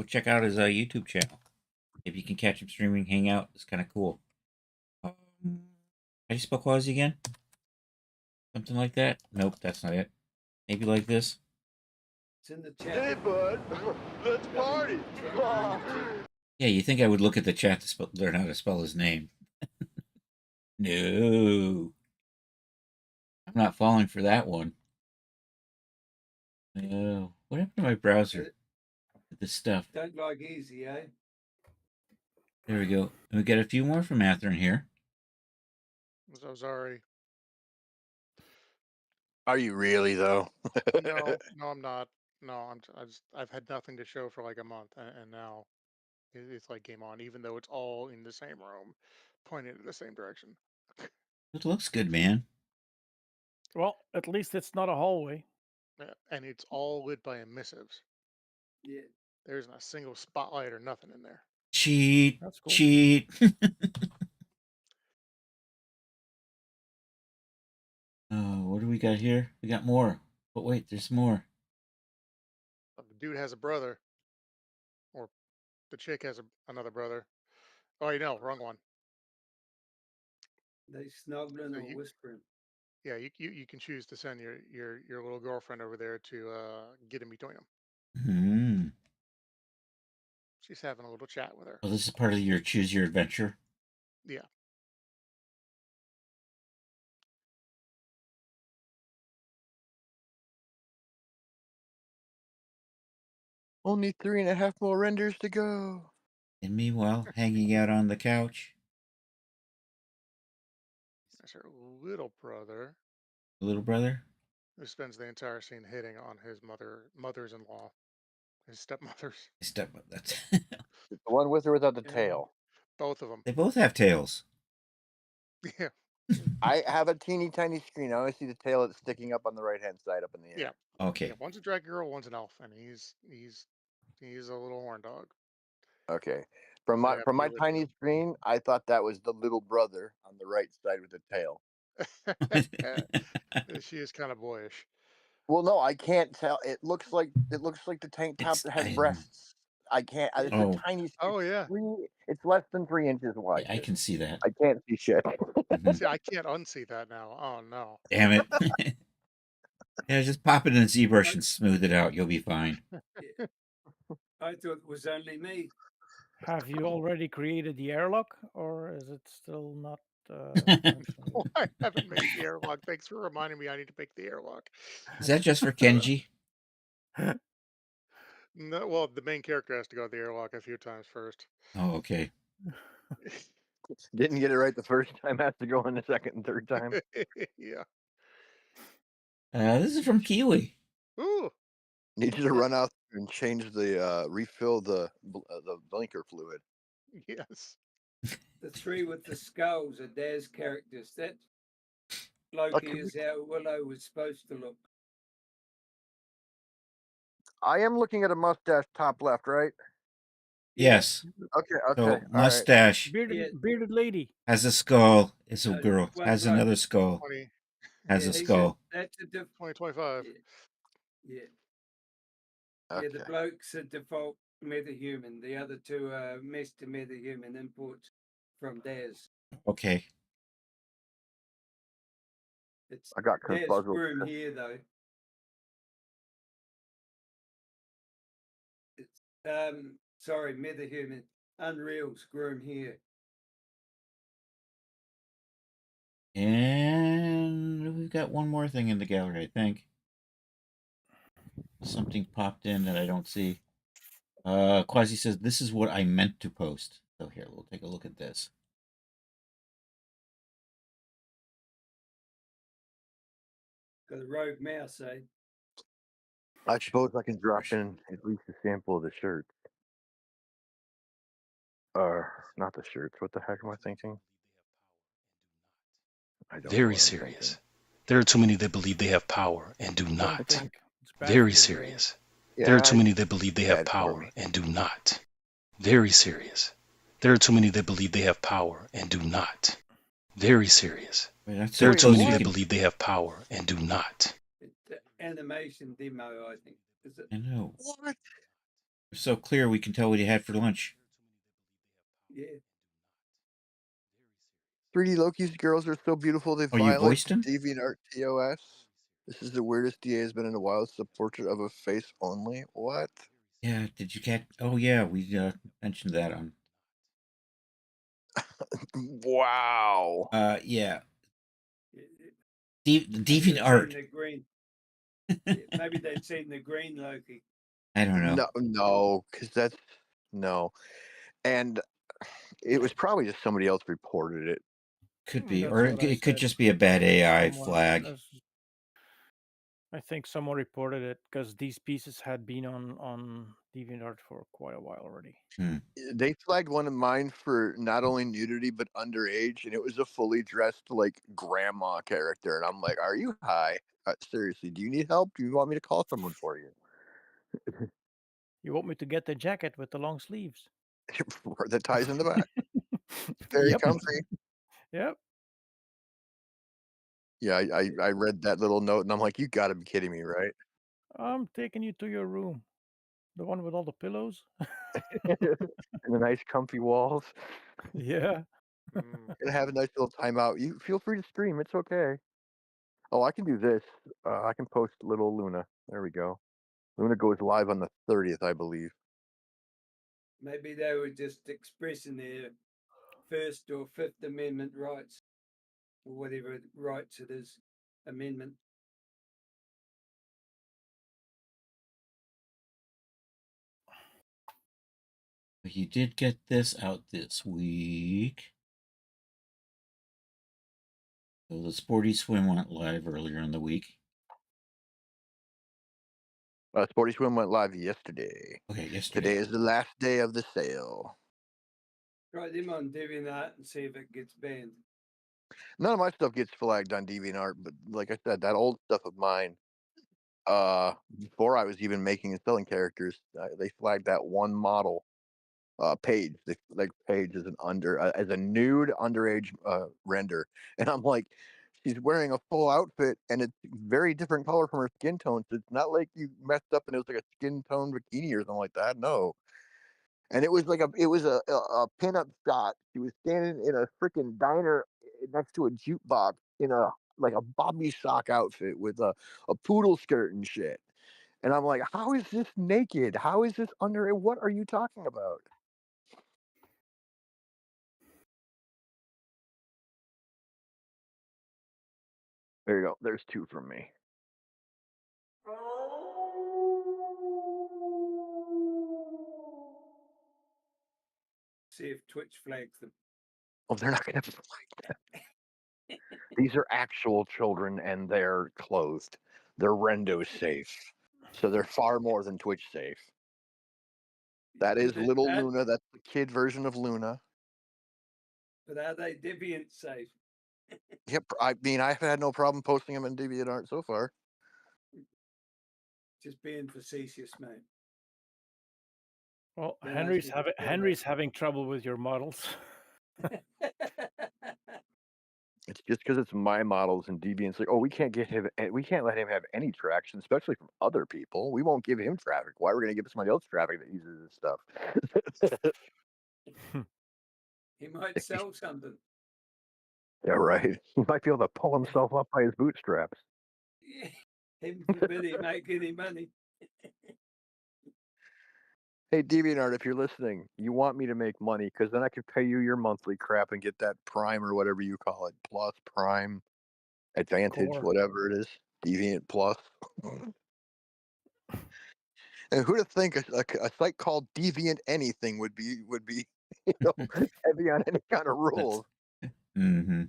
check out his YouTube channel. If you can catch him streaming, hang out. It's kind of cool. How do you spell Quasi again? Something like that? Nope, that's not it. Maybe like this. It's in the chat. bud, let's party. Yeah, you think I would look at the chat to learn how to spell his name? No. I'm not falling for that one. No. What happened to my browser? This stuff. Don't like easy, eh? There we go. And we got a few more from Atherin here. So sorry. Are you really though? No, no, I'm not. No, I've had nothing to show for like a month, and now it's like game on, even though it's all in the same room, pointed in the same direction. It looks good, man. Well, at least it's not a hallway. Yeah, and it's all lit by emissives. Yeah. There isn't a single spotlight or nothing in there. Cheat. That's cool. Cheat. Oh, what do we got here? We got more. But wait, there's more. The dude has a brother, or the chick has another brother. Oh, you know, wrong one. They snuggling So or whispering. Yeah, you can choose to send your little girlfriend over there to get in between them. Hmm. She's having a little chat with her. Well, this is part of your choose your adventure. Yeah. Only 3.5 more renders to go. And meanwhile, hanging out on the couch. That's her little brother Little brother? who spends the entire scene hitting on his mothers-in-law, his stepmothers. Step that's The one with or without the Yeah. tail. Both of them. They both have tails. Yeah. I have a teeny tiny screen. I only see the tail that's sticking up on the right hand side up in the air. Yeah. Okay. Yeah. One's a dragon girl, one's an elf, and he's a little horn dog. Okay. From They my have from the my tiny original. screen, I thought that was the little brother on the right side with the tail. She is kind of boyish. Well, no, I can't tell. It looks like the tank top It's that has I breasts. I can't. It's Oh. a tiny. Oh it's yeah. It's less than 3 inches wide. I can see that. I can't see shit. Mhm. See, I can't unsee that now. Oh no. Damn it. Yeah, just pop it in ZBrush and smooth it out. You'll be fine. Yeah. I thought it was only me. Have you already created the airlock, or is it still not functioning? Oh, I haven't made the airlock. Thanks for reminding me. I need to make the airlock. Is that just for Kenji? No, well, the main character has to go to the airlock a few times first. Oh, okay. Didn't get it right the first time. Has to go in the second and third time. Yeah. This is from Kiwi. Ooh. Need you to run out and change the refill the blinker fluid. Yes. The three with the skulls are Daz's characters. That Loki Okay. is how Willow was supposed to look. I am looking at a mustache top left, right? Yes. Okay. Okay. So all right. mustache Bearded lady. has a skull. It's a No, girl. one Has bloke. another skull. 20, Has Yeah, a he's skull. That's a 2025. yeah. Okay. Yeah, the bloke's a default metahuman. The other two are Mr. Metahuman imports from Daz. Okay. It's I got Daz confuzzled. Groom here though. It's sorry, Metahuman. Unreal's Groom here. And we've got one more thing in the gallery, I think. Something popped in that I don't see. Quasi says, this is what I meant to post. So here, we'll take a look at this. Got a rogue mouse, eh? I suppose I can drop in at least a sample of the shirt. Not the shirts. What the heck am I thinking? I don't know Very what I'm serious. thinking. There are too many that believe they have power and do I not. think it's bad Very for your brain. serious. Yeah, There are too many that believe they have bad for power me. and do not. Very serious. There are too many that believe they have power and do not. Very serious. Wait, that's There are Wait, too many what? that believe they have power and do not. It's the animation demo, I think. Is it? I know. What? We're so clear we can tell what you had for lunch. Yeah. 3D Loki's girls are so beautiful they Oh, you violate voiced him? DeviantArt TOS. This is the weirdest DA has been in a while. It's a portrait of a face only. What? Yeah, did you catch? Oh, yeah, we mentioned that on. Wow. Yeah. Yeah, The maybe they've DeviantArt. seen the green. Yeah, maybe they've seen the green Loki. I don't know. No, because that's no. And it was probably just somebody else reported it. Could be, That's or what I it could said. just be a bad AI Someone- flag. I think someone reported it because these pieces had been on DeviantArt for quite a while already. They flagged one of mine for not only nudity but underage, and it was a fully dressed like grandma character. And I'm like, "Are you high? Seriously, do you need help? Do you want me to call someone for you?" You want me to get the jacket with the long sleeves? That ties in the back. Very Yep. comfy. Yep. Yeah, I read that little note and I'm like, you got to be kidding me, right? I'm taking you to your room. The one with all the pillows. And the nice comfy walls. Yeah. Mm. And have a nice little timeout. You feel free to stream. It's okay. Oh, I can do this. I can post little Luna. There we go. Luna goes live on the 30th, I believe. Maybe they were just expressing their First or Fifth Amendment rights, or whatever rights it is, amendment. You did get this out this week. So the Sporty Swim went live earlier in the week. Sporty Swim went live yesterday. Okay, yesterday. Today is the last day of the sale. Try them on DeviantArt and see if it gets banned. None of my stuff gets flagged on DeviantArt, but like I said, that old stuff of mine, before I was even making and selling characters, they flagged that one model, Paige. They like Paige as as a nude underage render, and I'm like, she's wearing a full outfit, and it's very different color from her skin tone. So it's not like you messed up and it was like a skin tone bikini or something like that. No. And it was like a pinup shot. She was standing in a freaking diner next to a jukebox in a like a bobby sock outfit with a poodle skirt and shit. And I'm like, how is this naked? How is this under? What are you talking about? There you go. There's two from me. See if Twitch flags them. Oh, they're not going to flag them. These are actual children, and they're clothed. They're Rendo safe, so they're far more than Twitch safe. That is little Luna. That's the kid version of Luna. But are they Deviant safe? Yep. I mean, I've had no problem posting them in DeviantArt so far. Just being facetious, mate. Well, Then Henry's having trouble with your models. It's just because it's my models and Deviant's like, oh, we can't let him have any traction, especially from other people. We won't give him traffic. Why we're going to give somebody else traffic that uses this stuff? He might sell something. Yeah, right. He might be able to pull himself up by his bootstraps. Yeah. Heaven forbid he make any money. Hey, DeviantArt, if you're listening, you want me to make money because then I could pay you your monthly crap and get that Prime or whatever you call it, Plus, Prime, Advantage, Core. whatever it is, Deviant Plus. And who'd have think a site called Deviant Anything would be heavy on any kind of rules. Mm-hmm.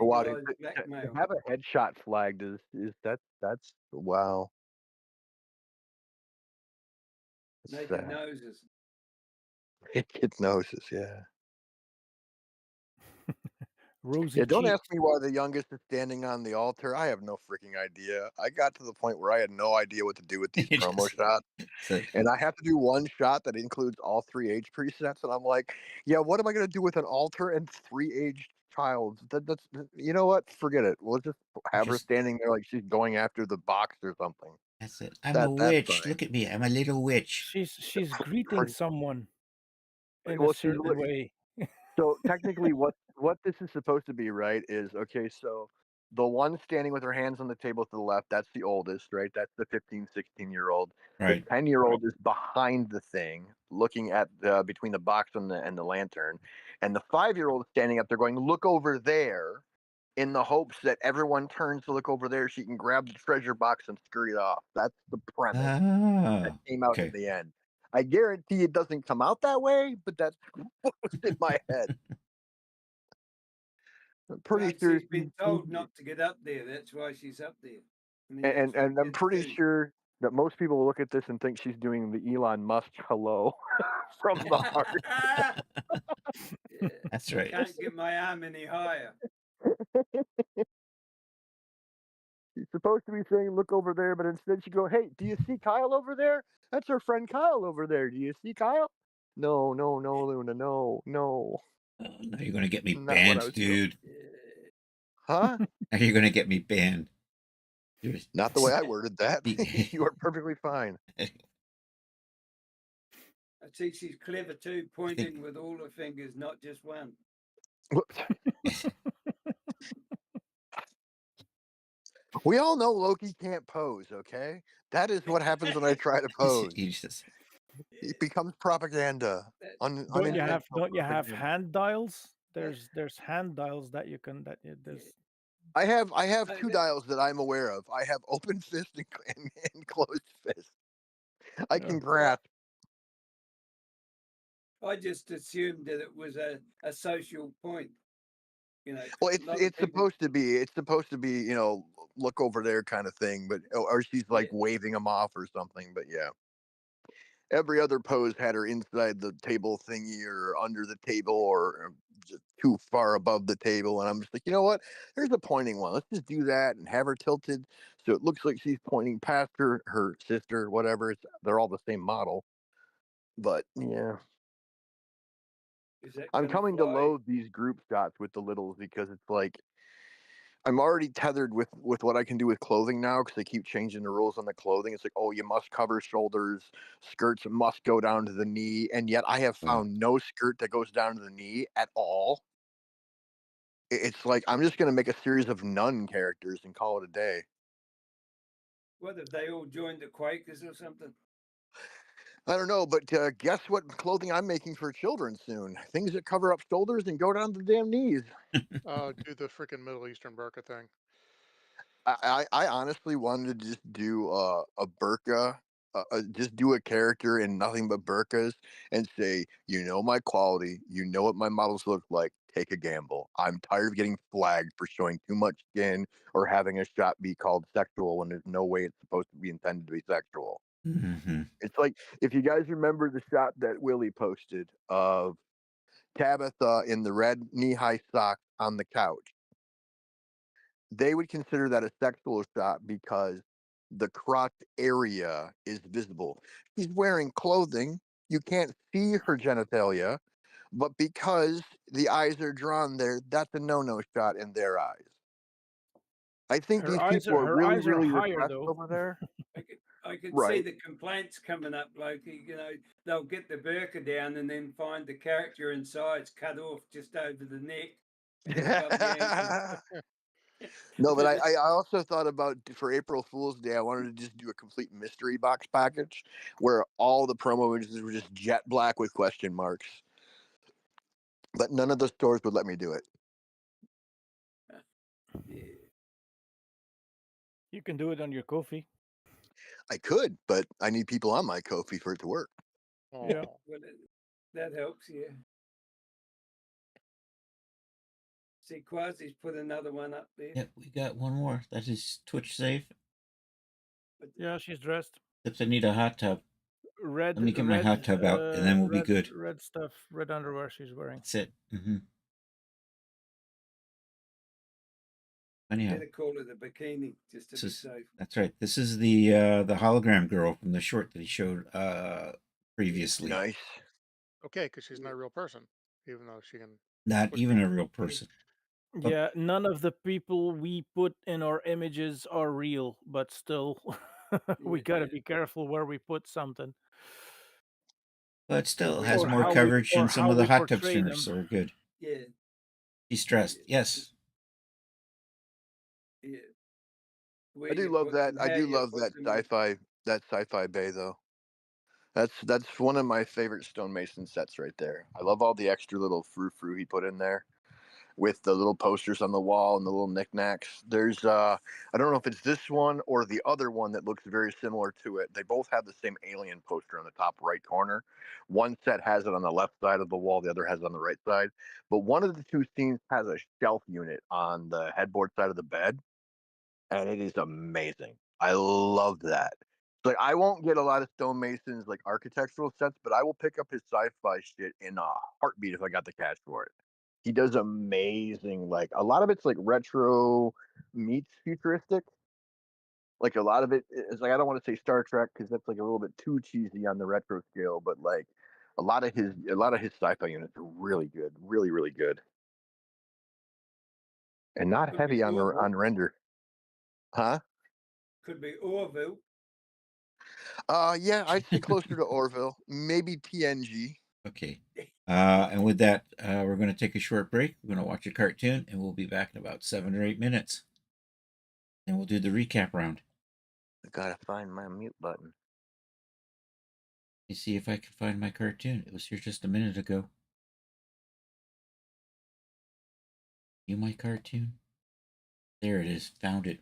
Wow, to Blackmail. have a headshot flagged is that's wow. Naked noses. Naked noses, yeah. Rosy Yeah, don't cheeks. ask me why the youngest is standing on the altar. I have no freaking idea. I got to the point where I had no idea what to do with these You promo just- shots. So, And I have to do one shot that includes all 3 age presets. And I'm like, yeah, what am I going to do with an altar and 3 age child? That's you know what? Forget it. We'll just have her standing there like she's going after the box or something. that's it. I'm That's a witch. fine. Look at me. I'm a little witch. She's greeting someone in Well, a certain way. So technically, what this is supposed to be, right, is okay. So the one standing with her hands on the table to the left, that's the oldest, right? That's the 15, 16-year-old. Right. The 10-year-old is behind the thing, looking at between the box and the lantern, and the 5-year-old is standing up there, going, "Look over there," in the hopes that everyone turns to look over there. She can grab the treasure box and scurry off. That's the premise that came out in the end. I guarantee it doesn't come out that way, but that's what was in my head. I'm pretty sure she's been told not to get up there. That's why she's up there. And I'm pretty sure that most people will look at this and think she's doing the Elon Musk hello from the heart. That's right. Can't get my arm any higher. She's supposed to be saying, "Look over there," but instead she go, "Hey, do you see Kyle over there? That's her friend Kyle over there. Do you see Kyle?" No, Luna, no. Now you're gonna get me Not what I banned, was dude. Huh? Now you're gonna get me banned. Not the way I worded that. You are perfectly fine. I see she's clever too, pointing with all her fingers, not just one. We all know Loki can't pose, okay? That is what happens when I try to pose. It becomes propaganda. Don't you have hand dials? There's hand dials that you can there's. I have 2 dials that I'm aware of. I have open fist and closed fist. I can grasp. I just assumed that it was a social point. You know, Well, a lot of it's people. supposed to be, you know, look over there kind of thing, but or she's like Yeah. waving him off or something. But yeah, every other pose had her inside the table thingy or under the table or just too far above the table, and I'm just like, you know what? Here's a pointing one. Let's just do that and have her tilted so it looks like she's pointing past her sister, whatever. They're all the same model, but yeah. Is that I'm gonna coming to fly? loathe these group shots with the littles because it's like I'm already tethered with what I can do with clothing now because they keep changing the rules on the clothing. It's like, oh, you must cover shoulders, skirts must go down to the knee, and yet I have found no skirt that goes down to the knee at all. It's like I'm just gonna make a series of nun characters and call it a day. What if they all joined the Quakers or something? I don't know, but guess what clothing I'm making for children soon? Things that cover up shoulders and go down to the damn knees. Do the freaking Middle Eastern burqa thing. I honestly wanted to just do a burqa, just do a character in nothing but burqas and say, you know my quality, you know what my models look like. Take a gamble. I'm tired of getting flagged for showing too much skin or having a shot be called sexual when there's no way it's supposed to be intended to be sexual. Mm-hmm. It's like if you guys remember the shot that Willie posted of Tabitha in the red knee-high socks on the couch, they would consider that a sexual shot because the crotch area is visible. She's wearing clothing. You can't see her genitalia, but because the eyes are drawn there, that's a no-no shot in their eyes. I think these people are her really, eyes are really higher repressed though. over there. I could see Right. the complaints coming up, like, you know, they'll get the burqa down and then find the character inside's cut off just over the neck and above the ankle. No, but I also thought about for April Fool's Day, I wanted to just do a complete mystery box package where all the promo images were just jet black with question marks. But none of the stores would let me do it. Yeah. You can do it on your Kofi. I could, but I need people on my Kofi for it to work. Yeah. Oh, Well, that helps, yeah. See, Quasi's put another one up there. Yep, we got one more. That is Twitch safe. Yeah, she's dressed. Except I need a hot tub. Red. Let me get my hot tub out, and then we'll be good. Red stuff, red underwear she's wearing. That's it. Mm-hmm. Anyhow, Better call it a bikini just to be safe. that's right. This is the hologram girl from the short that he showed previously. Nice. okay, because she's not a real person, even though she can. Not push even a people. real person. Yeah, none of the people we put in our images are real, but still, we Yeah, gotta yeah. be careful where we put something. But still we- has Or more how we- coverage or than some how of the we hot tub portray streamers, them. so we're good. Yeah, She's stressed. Yes. yeah. I Where do you love put that. them, I how do you love put that them. sci-fi bay though. That's one of my favorite stonemason sets right there. I love all the extra little frou-frou he put in there with the little posters on the wall and the little knickknacks. There's I don't know if it's this one or the other one that looks very similar to it. They both have the same alien poster on the top right corner. One set has it on the left side of the wall, the other has it on the right side. But one of the two scenes has a shelf unit on the headboard side of the bed, and it is amazing. I love that. Like I won't get a lot of stonemasons like architectural sets, but I will pick up his sci-fi shit in a heartbeat if I got the cash for it. He does amazing. Like a lot of it's like retro meets futuristic. Like a lot of it is like I don't want to say Star Trek because that's like a little bit too cheesy on the retro scale, but like a lot of his sci-fi units are really good, really really good, and not Could heavy be on Orville. render. Huh? Could be Orville. Yeah, I'd say closer to Orville, maybe TNG. Okay. And with that, we're going to take a short break. We're going to watch a cartoon, and we'll be back in about 7 or 8 minutes. And we'll do the recap round. I gotta find my mute button. Let me see if I can find my cartoon. It was here just a minute ago. You my cartoon? There it is. Found it.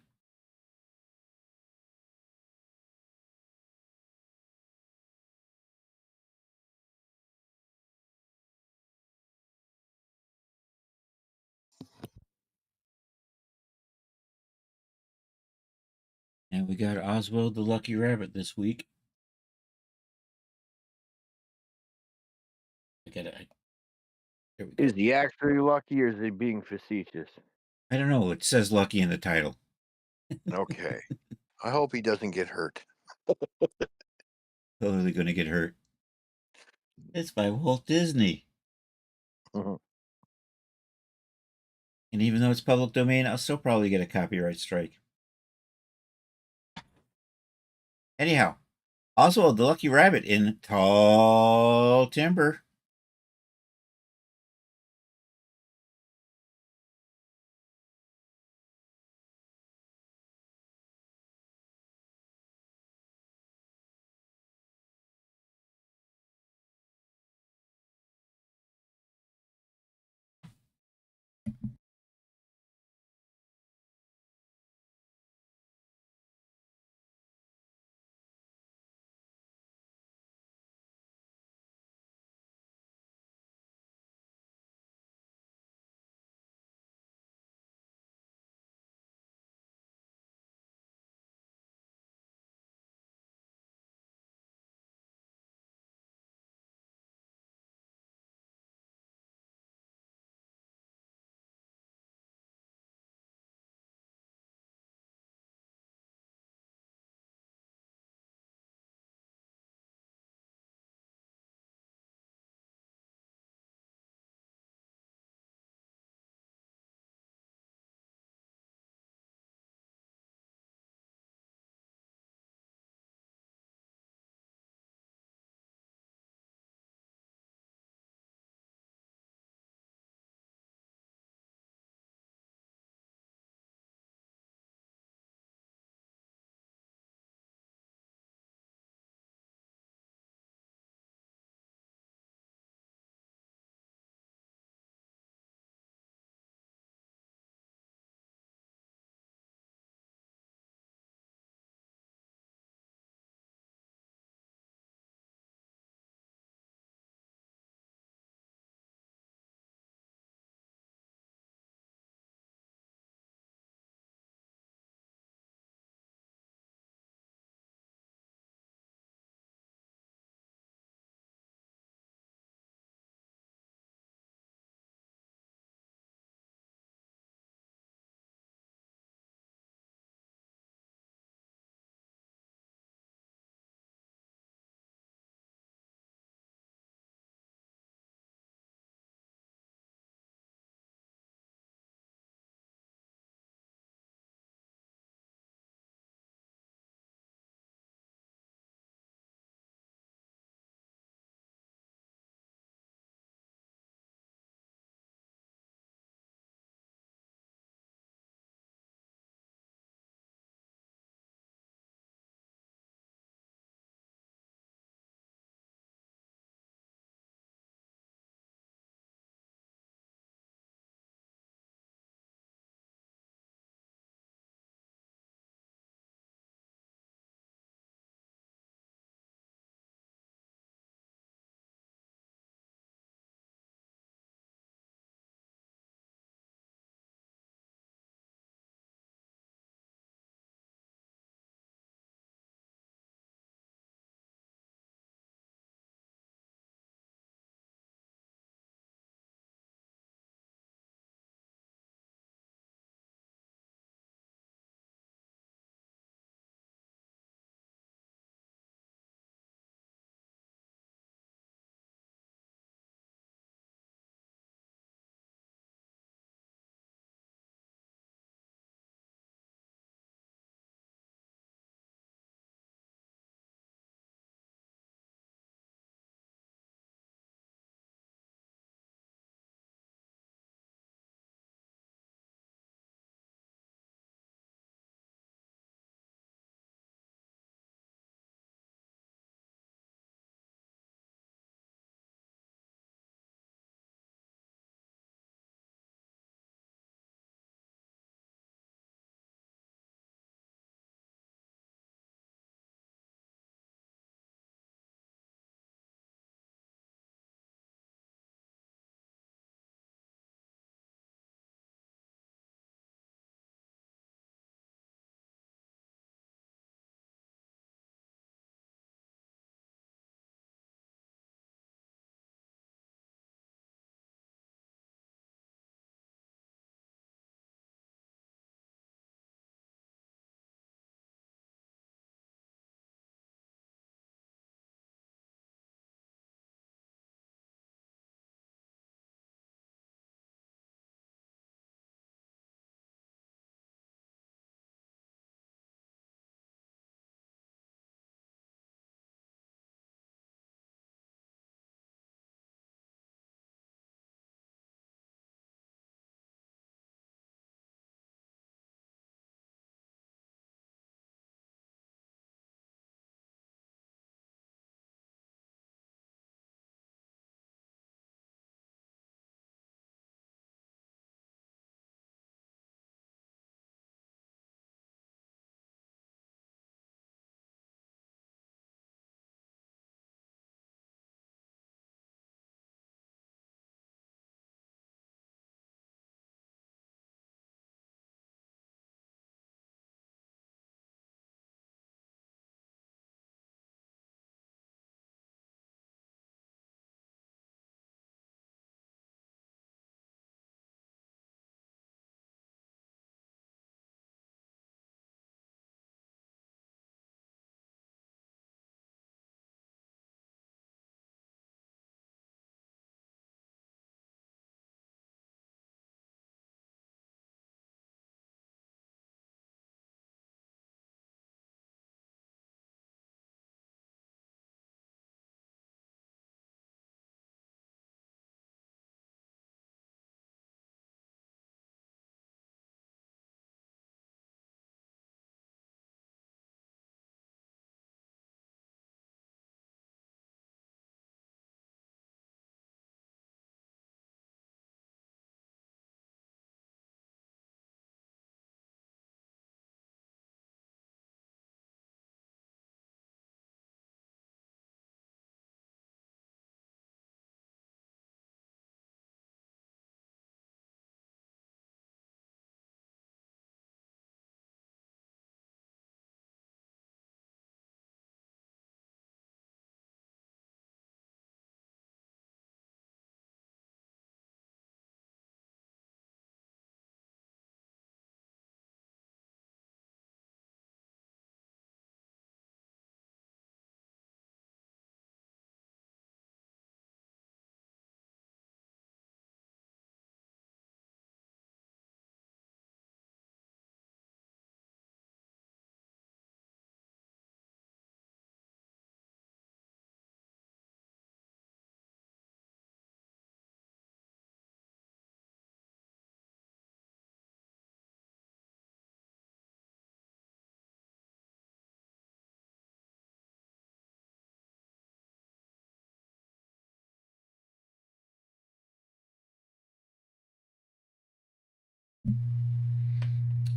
And we got Oswald the Lucky Rabbit this week. There we go. Is he actually lucky or is he being facetious? I don't know. It says Lucky in the title. Okay. I hope he doesn't get hurt. Totally going to get hurt. It's by Walt Disney. Mhm. And even though it's public domain, I'll still probably get a copyright strike. Anyhow, Oswald the Lucky Rabbit in Tall Timber.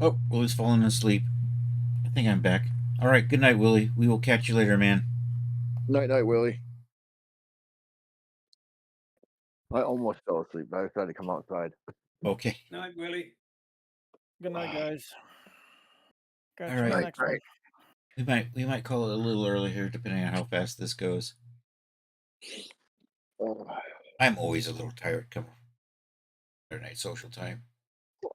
Oh, Willie's falling asleep. I think I'm back. All right. Good night, Willie. We will catch you later, man. Night, night, Willie. I almost fell asleep, but I decided to come outside. Okay. Night, Willie. Good night, guys. Catch All you in the right. next one. We might call it a little early here, depending on how fast this goes. I'm always a little tired coming Saturday night social time.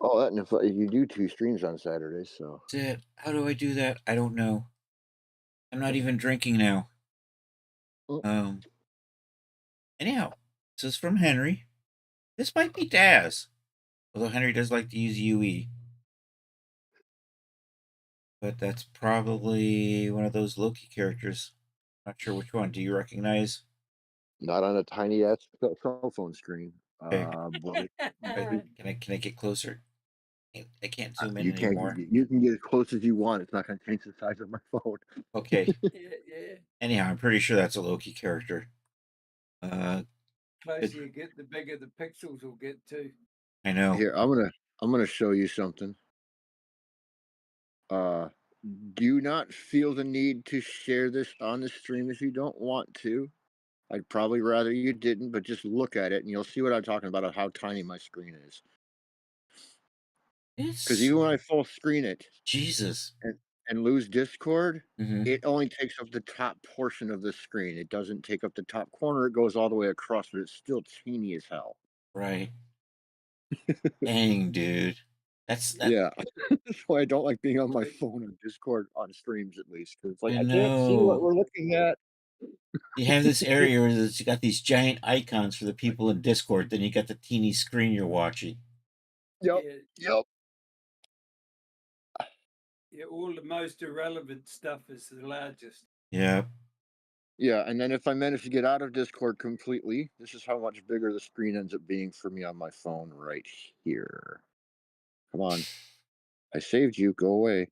Oh, that and if you do 2 streams on Saturdays, so That's it. How do I do that? I don't know. I'm not even drinking now. Mm. Anyhow, this is from Henry. This might be Daz, although Henry does like to use UE. But that's probably one of those Loki characters. Not sure which one. Do you recognize? not on a tiny ass cell phone screen. Okay. But Can I get closer? I can't zoom in you can anymore. you can get as close as you want. It's not going to change the size of my phone. Okay. Yeah. Anyhow, I'm pretty sure that's a Loki character. Closer you get, the bigger the pixels will get too. I know. Here, I'm gonna show you something. Do not feel the need to share this on the stream if you don't want to. I'd probably rather you didn't, but just look at it and you'll see what I'm talking about of how tiny my screen is. Because even when I full screen it Jesus. and lose Discord, Mhm. it only takes up the top portion of the screen. It doesn't take up the top corner. It goes all the way across, but it's still teeny as hell. Right. Dang, dude. Yeah. That's why I don't like being on my phone on Discord on streams, at least, because it's like I I can't see what know. we're looking at. You have this area where you got these giant icons for the people in Discord, then you got the teeny screen you're watching. Yep. Yep. Yeah, all the most irrelevant stuff is the largest. Yeah. Yeah, and then if I manage to get out of Discord completely, this is how much bigger the screen ends up being for me on my phone right here. Come on. I saved you. Go away.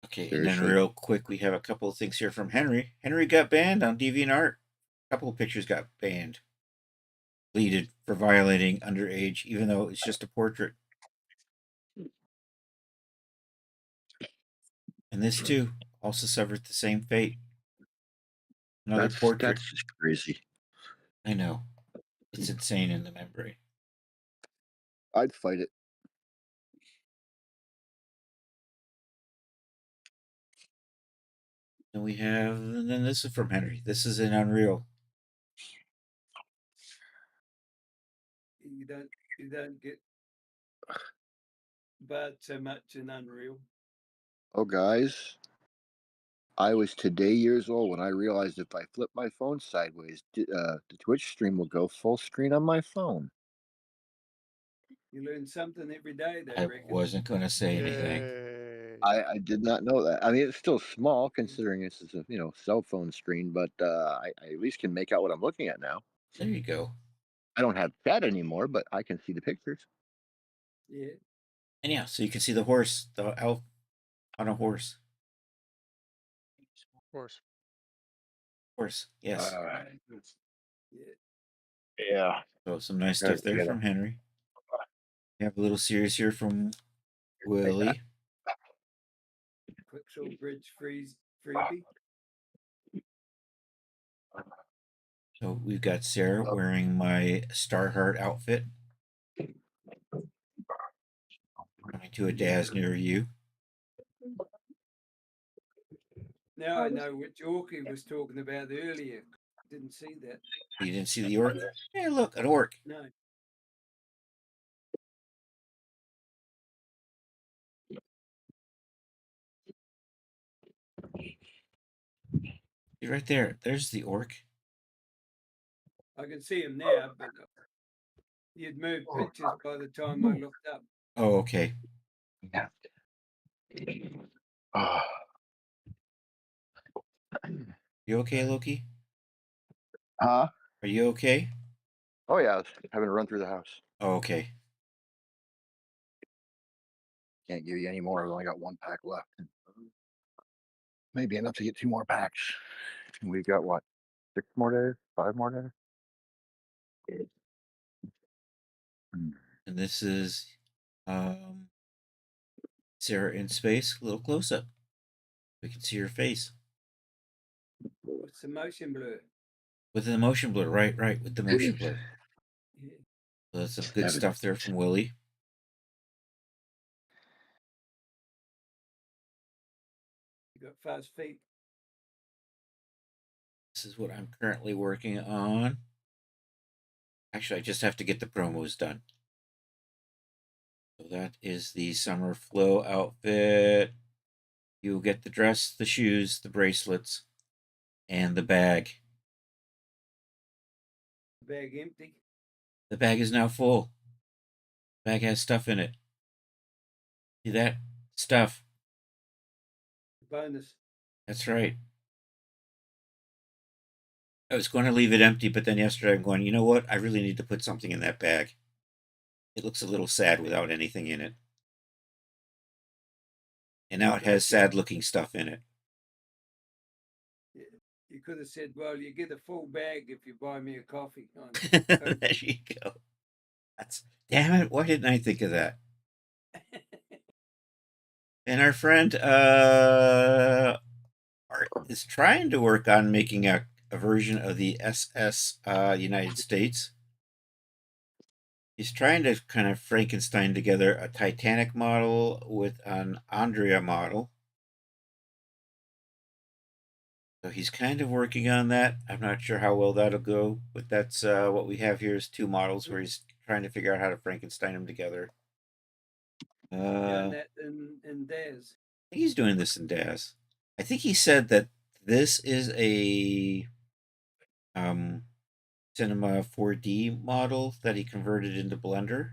Okay, Seriously. and then real quick, we have a couple of things here from Henry. Henry got banned on DeviantArt. A couple of pictures got banned. Deleted for violating underage, even though it's just a portrait. And this too also suffered the same fate. Another portrait. That's just crazy. I know. It's insane in the membrane. I'd fight it. And we have, and then this is from Henry. This is in Unreal. You don't get bad so much in Unreal. Oh, guys. I was today years old when I realized if I flip my phone sideways, the Twitch stream will go full screen on my phone. You learn something every day, I reckon. wasn't going to say anything. Yay. I did not know that. I mean, it's still small considering this is a cell phone screen, but I at least can make out what I'm looking at now. There you go. I don't have chat anymore, but I can see the pictures. Yeah. And yeah, so you can see the horse, the elf on a horse. Of course. Horse, yes. Yeah. So some nice Gotta stuff there get from Henry. We have a little series here from Willie. Quicksilver Bridge freebie. So we've got Sarah wearing my Starheart outfit. Coming to a Daz near you. Now I know which orc he was talking about earlier. Didn't see that. You didn't see the orc? Hey, look, an orc. No. He's right there. There's the orc. I can see him now, but you'd moved pictures by the time I looked up. Oh, okay. Yeah. You okay, Loki? Huh? Are you okay? Oh yeah, I was having to run through the house. Oh, okay. Can't give you any more. I've only got 1 pack left. Maybe enough to get 2 more packs. And we've got what? 6 more days? 5 more days? And this is Sarah in space, a little close up. We can see her face What's the motion blur? with the motion blur. Right, with the motion blur. Yeah. So that's some good stuff there from Willie. You got fast feet. This is what I'm currently working on. Actually, I just have to get the promos done. So that is the summer flow outfit. You'll get the dress, the shoes, the bracelets, and the bag. Bag empty. The bag is now full. The bag has stuff in it. See that? Stuff. Bonus. That's right. I was going to leave it empty, but then yesterday I'm going, you know what? I really need to put something in that bag. It looks a little sad without anything in it. And now it has sad looking stuff in it. You could have said, well, you get a full bag if you buy me a coffee. There you go. That's damn it. Why didn't I think of that? And our friend Art is trying to work on making a version of the SS United States. He's trying to kind of Frankenstein together a Titanic model with an Andrea model. So he's kind of working on that. I'm not sure how well that'll go, but that's what we have here is two models where he's trying to figure out how to Frankenstein them together. Doing that in Daz. I think he's doing this in Daz. I think he said that this is a Cinema 4D model that he converted into Blender.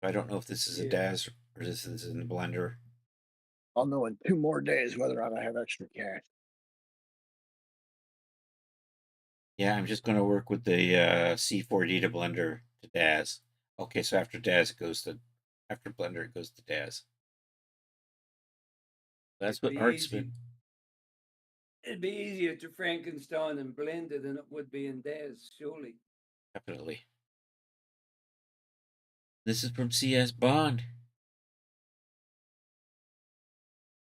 I don't know if this is a Daz or this is in Blender. I'll know in 2 more days whether or not I have extra cash. Yeah, I'm just going to work with the C4D to Blender to Daz. Okay, so after Daz it goes to after Blender it goes to Daz. That's what Art's been. It'd be easier to Frankenstein and Blender than it would be in Daz, surely. Definitely. This is from CS Bond.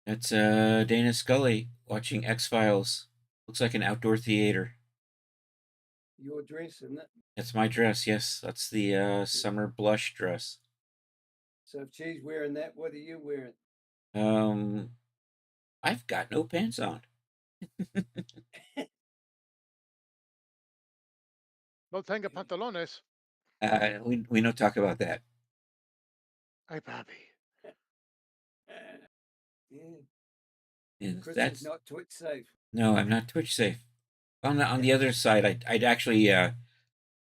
That's Dana Scully watching X-Files. Looks like an outdoor theater. Your dress, isn't it? That's my dress, yes. That's the summer blush dress. So if she's wearing that, what are you wearing? I've got no pants on. No tenga pantalones. We don't talk about that. Hey, Bobby. Yeah. And Chris that's is not Twitch safe. No, I'm not Twitch safe. On the other side, I'd actually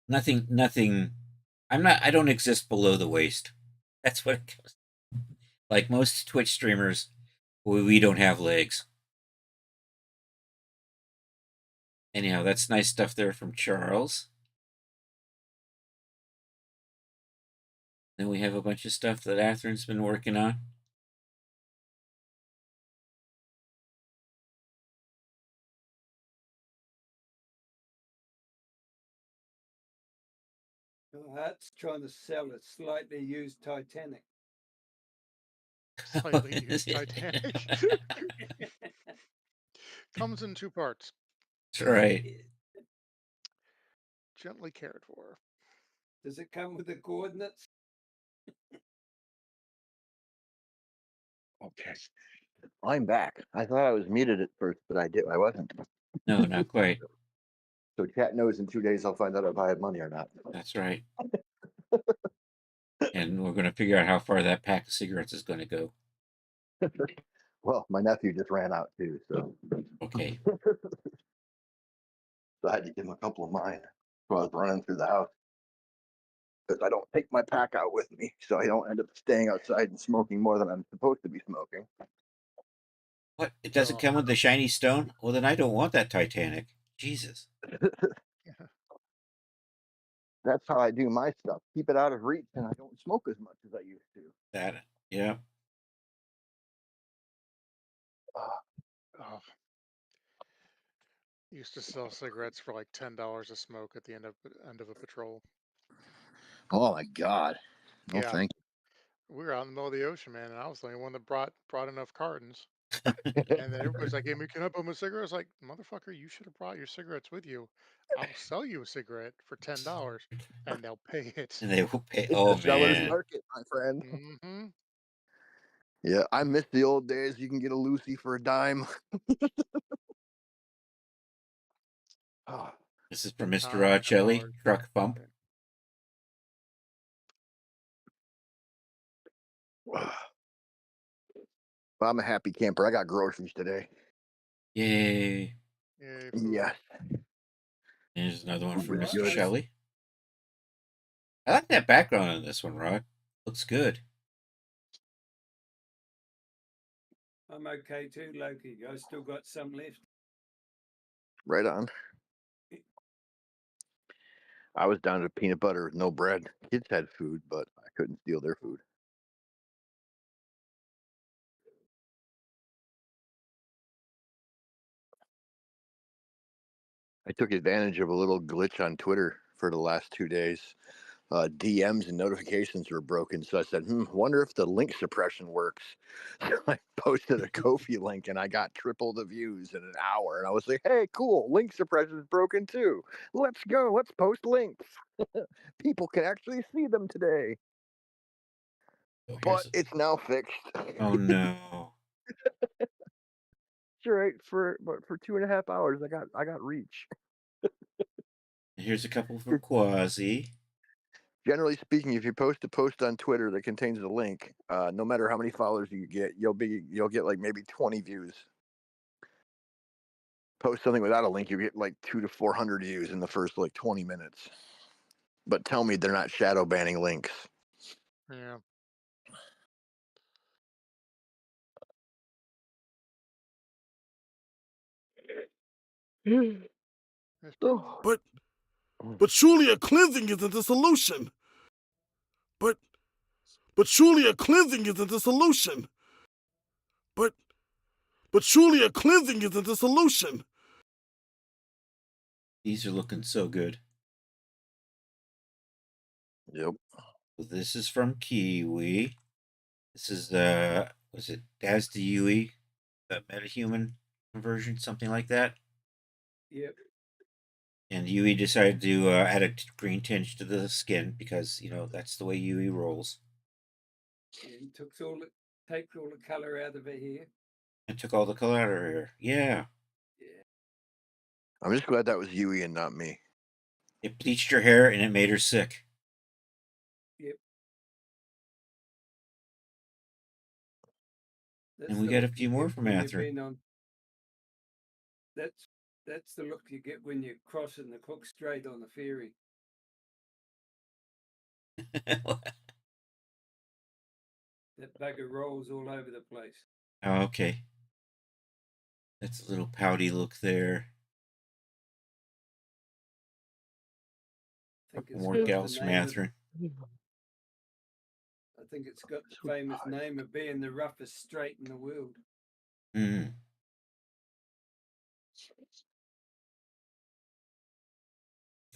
nothing. I don't exist below the waist. That's what it goes. Like most Twitch streamers, we don't have legs. Anyhow, that's nice stuff there from Charles. Then we have a bunch of stuff that Atherin's been working on. Hart's trying to sell a slightly used Titanic. Slightly used Titanic. Comes in 2 parts. That's right. Gently cared for. Does it come with the coordinates? Okay. I'm back. I thought I was muted at first, but I wasn't. No, not quite. So chat knows in 2 days I'll find out if I have money or not. That's right. And we're going to figure out how far that pack of cigarettes is going to go. Well, my nephew just ran out too, so. Okay. So I had to give him a couple of mine while I was running through the house. Because I don't take my pack out with me, so I don't end up staying outside and smoking more than I'm supposed to be smoking. What? It doesn't come with the shiny stone? Well, then I don't want that Titanic. Jesus. That's how I do my stuff. Keep it out of reach, and I don't smoke as much as I used to. That, yeah. Oh. Used to sell cigarettes for like $10 a smoke at the end of a patrol. Oh my God! No, Yeah. thank we were out in the middle of the ocean, man, and I was the only one that brought enough cartons. And then everybody's like, "Hey, me, can I bum a cigarette?" I was like, "Motherfucker, you should have brought your cigarettes with you. I'll sell you a cigarette for $10, and they'll pay it." And they will pay. It's Oh a seller's man, market, my friend. Hmm. Yeah, I miss the old days. You can get a Lucy for a dime. Ah, this is from Mr. Time and Chelly, dollars. Truck Bump. But I'm a happy camper. I got groceries today. Yay! Yay, food. Yes. Here's another one Food from was Mr. good. Shelley. I like that background on this one, Rod. Looks good. I'm okay too, Loki. I still got some left. Right on. I was down to peanut butter with no bread. Kids had food, but I couldn't steal their food. I took advantage of a little glitch on Twitter for the last 2 days. DMs and notifications were broken, so I said, wonder if the link suppression works. So I posted a Kofi link and I got triple the views in an hour. And I was like, hey, cool, link suppression is broken too. Let's go, let's post links. People can actually see them today. Oh, But it's now fixed. oh no. Right, for 2.5 hours I got reach. Here's a couple for Quasi. Generally speaking, if you post a post on Twitter that contains a link, no matter how many followers you get, you'll get like maybe 20 views. Post something without a link, you get like 200 to 400 views in the first like 20 minutes. But tell me they're not shadow banning links. Yeah. Oh. But surely a cleansing isn't the solution. But surely a cleansing isn't the solution. But surely a cleansing isn't the solution. These are looking so good. Yep. This is from Kiwi. This is was it Daz to Yui, the metahuman conversion, something like that. Yep. And Yui decided to add a green tinge to the skin because that's the way Yui rolls. And takes all the color out of her hair. And took all the color out of her hair. Yeah. Yeah. I'm just glad that was Yui and not me. It bleached her hair and it made her sick. Yep. And we got a few more from Atherin. That's the look you get when you're crossing the Cook Strait on the ferry. That bugger rolls all over the place. Oh, okay. That's a little pouty look there. More gals from Atherin. I think it's got the famous name of being the roughest strait in the world. Mm.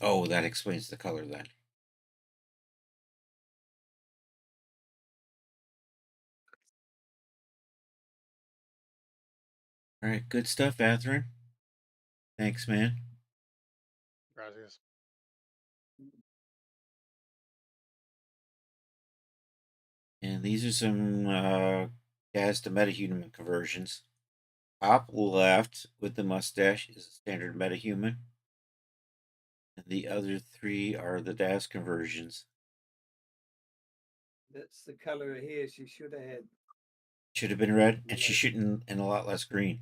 Oh, that explains the color then. All right, good stuff, Atherin. Thanks, man. Gracias. And these are some gas to metahuman conversions. Top left with the mustache is a standard metahuman. And the other three are the DAS conversions. That's the color of hair she should have had. Should have been red, and she shouldn't, and a lot less green.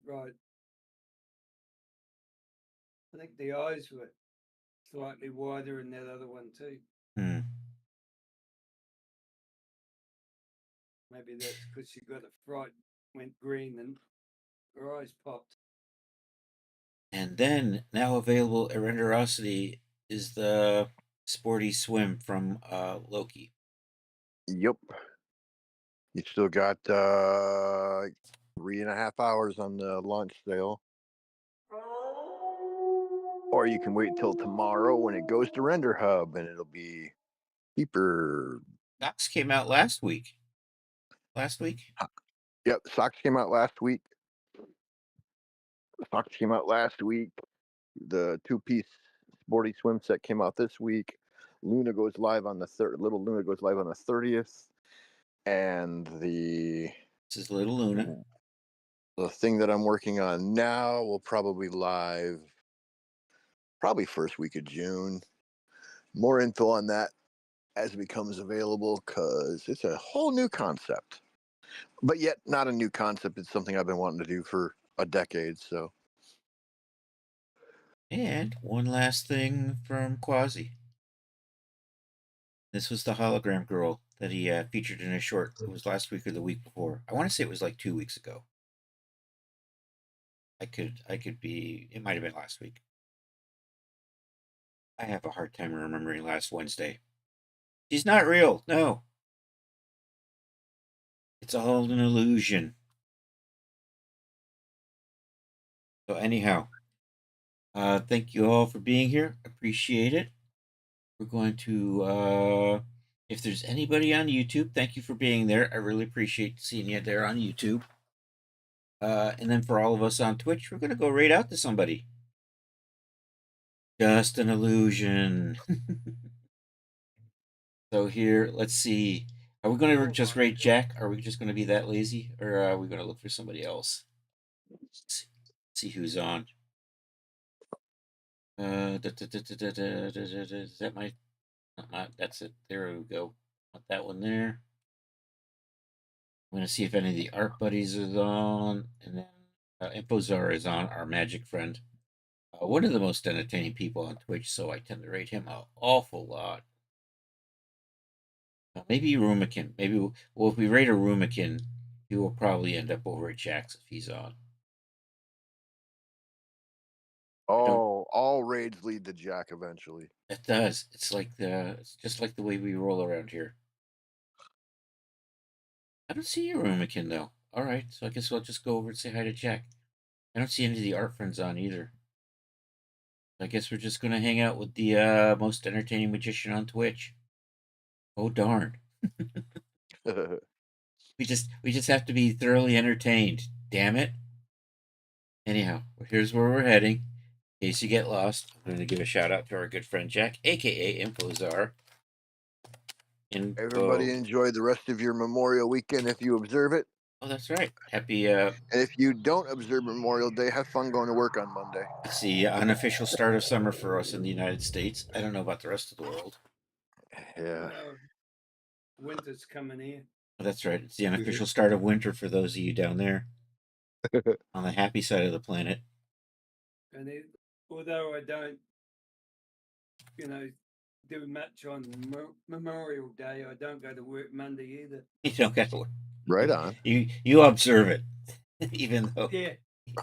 Right. I think the eyes were slightly wider in that other one too. Hmm. Maybe that's because she got a fright, went green, and her eyes popped. And then, now available at Renderosity is the Sporty Swim from Loki. Yep. You still got 3.5 hours on the launch sale. Or you can wait till tomorrow when it goes to Render Hub and it'll be cheaper. Docs came out last week. Last week? Yep, socks came out last week. Socks came out last week. The two-piece sporty swim set came out this week. Luna goes live on the third. Little Luna goes live on the 30th, and This is Little Luna. the thing that I'm working on now will probably live probably first week of June. More info on that as it becomes available, because it's a whole new concept, but yet not a new concept. It's something I've been wanting to do for a decade. So, And one last thing from Quasi. This was the hologram girl that he featured in a short. It was last week or the week before. I want to say it was like 2 weeks ago. I could be. It might have been last week. I have a hard time remembering last Wednesday. She's not real. No. It's all an illusion. So anyhow, thank you all for being here. Appreciate it. We're going to, if there's anybody on YouTube, thank you for being there. I really appreciate seeing you there on YouTube. And then for all of us on Twitch, we're going to go right out to somebody. Just an illusion. So here, let's see. Are we going to just rate Jack? Are we just going to be that lazy? Or are we going to look for somebody else? Let's see who's on. Is that my... That's it. There we go. Want that one there. I'm going to see if any of the art buddies is on. And then Infozar is on, our magic friend. One of the most entertaining people on Twitch, so I tend to rate him an awful lot. Maybe Rumikin. Maybe, well, if we rate a Rumikin, he will probably end up over at Jack's if he's on. all raids lead to Jack eventually. It does. It's just like the way we roll around here. I don't see you, Rumikin, though. All right, so I guess I'll just go over and say hi to Jack. I don't see any of the art friends on either. I guess we're just gonna hang out with the most entertaining magician on Twitch. Oh darn! we just have to be thoroughly entertained. Damn it! Anyhow, here's where we're heading. In case you get lost, I'm going to give a shout out to our good friend Jack, aka Infozar. Everybody enjoy the rest of your Memorial weekend if you observe it. Oh, that's right. Happy. And if you don't observe Memorial Day, have fun going to work on Monday. It's the unofficial start of summer for us in the United States. I don't know about the rest of the world. Yeah. Winter's coming in. Oh, that's right. It's the unofficial start of winter for those of you down there on the happy side of the planet. And although I don't, do much on Memorial Day, I don't go to work Monday either. You don't get to work. Right on. You observe it, even though. Yeah. Did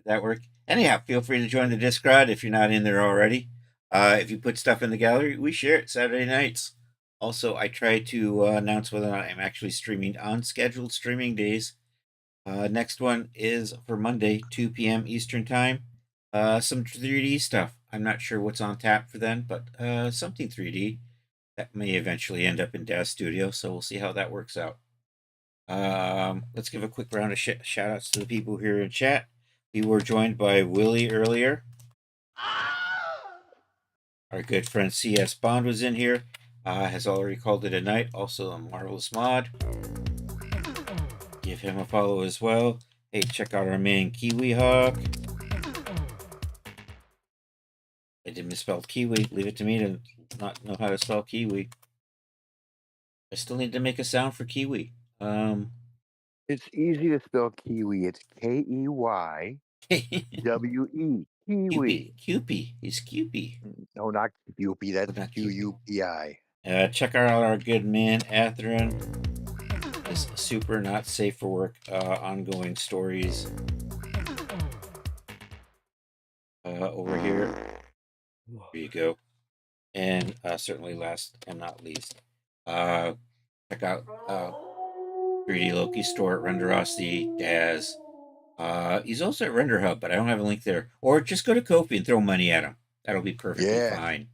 that work? Anyhow, feel free to join the Discord if you're not in there already. If you put stuff in the gallery, we share it Saturday nights. Also, I try to announce whether or not I'm actually streaming on scheduled streaming days. Next one is for Monday, 2 p.m. Eastern Time. Some 3D stuff. I'm not sure what's on tap for then, but something 3D. That may eventually end up in Daz Studio, so we'll see how that works out. Let's give a quick round of shout outs to the people here in chat. We were joined by Willie earlier. Our good friend CS Bond was in here. Has already called it a night. Also a marvelous mod. Give him a follow as well. Hey, check out our man Kiwi Hawk. I did misspell Kiwi. Leave it to me to not know how to spell Kiwi. I still need to make a sound for Kiwi. It's easy to spell Kiwi. It's Keywe. Kiwi. Cupie. He's Cupie. No, not Cupie. That's Quupi. Check out our good man Atherin. His super not safe for work ongoing stories. Over here. There you go. And certainly last and not least, check out 3D Loki store at Renderosity, Daz. He's also at Render Hub, but I don't have a link there. Or just go to Ko-fi and throw money at him. That'll be perfectly fine.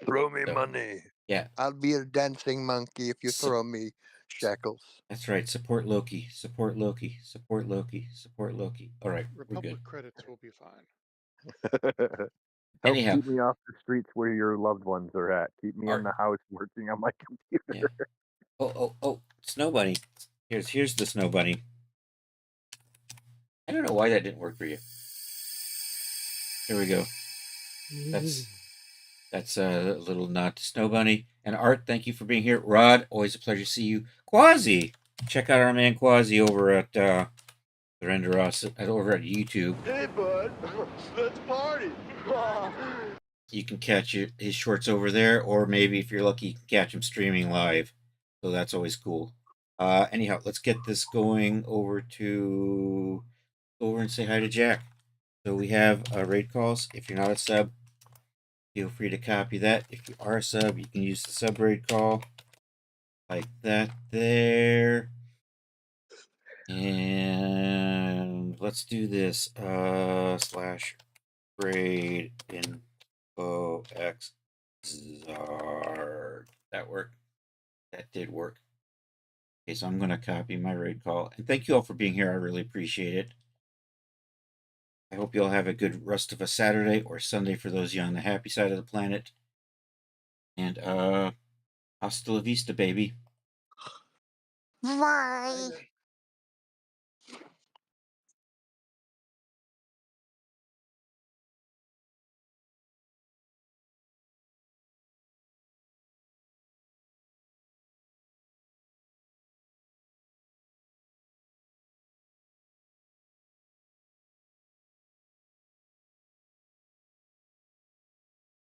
Throw me money. Yeah, I'll be a dancing monkey if you So- throw me shackles. that's right. Support Loki. Support Loki. Support Loki. Support Loki. All right, we're good. Republic credits will be fine. Help Anyhow. keep me off the streets where your loved ones are at. Keep me Art. in the house working on my computer. Yeah. Oh, Snow Bunny. Here's the Snow Bunny. I don't know why that didn't work for you. There we go. That's a little nod to Snow Bunny. And Art, thank you for being here. Rod, always a pleasure to see you. Quasi, check out our man Quasi over at Render Us over at YouTube. Hey, bud, let's party. You can catch his shorts over there, or maybe if you're lucky, you can catch him streaming live. So that's always cool. Anyhow, let's get this going over and say hi to Jack. So we have raid calls. If you're not a sub, feel free to copy that. If you are a sub, you can use the sub raid call like that there. And let's do this. Slash raid info x Zard. That worked. That did work. Okay, so I'm going to copy my raid call. And thank you all for being here. I really appreciate it. I hope you all have a good rest of a Saturday or Sunday for those of you on the happy side of the planet. And hasta la vista, baby. Bye.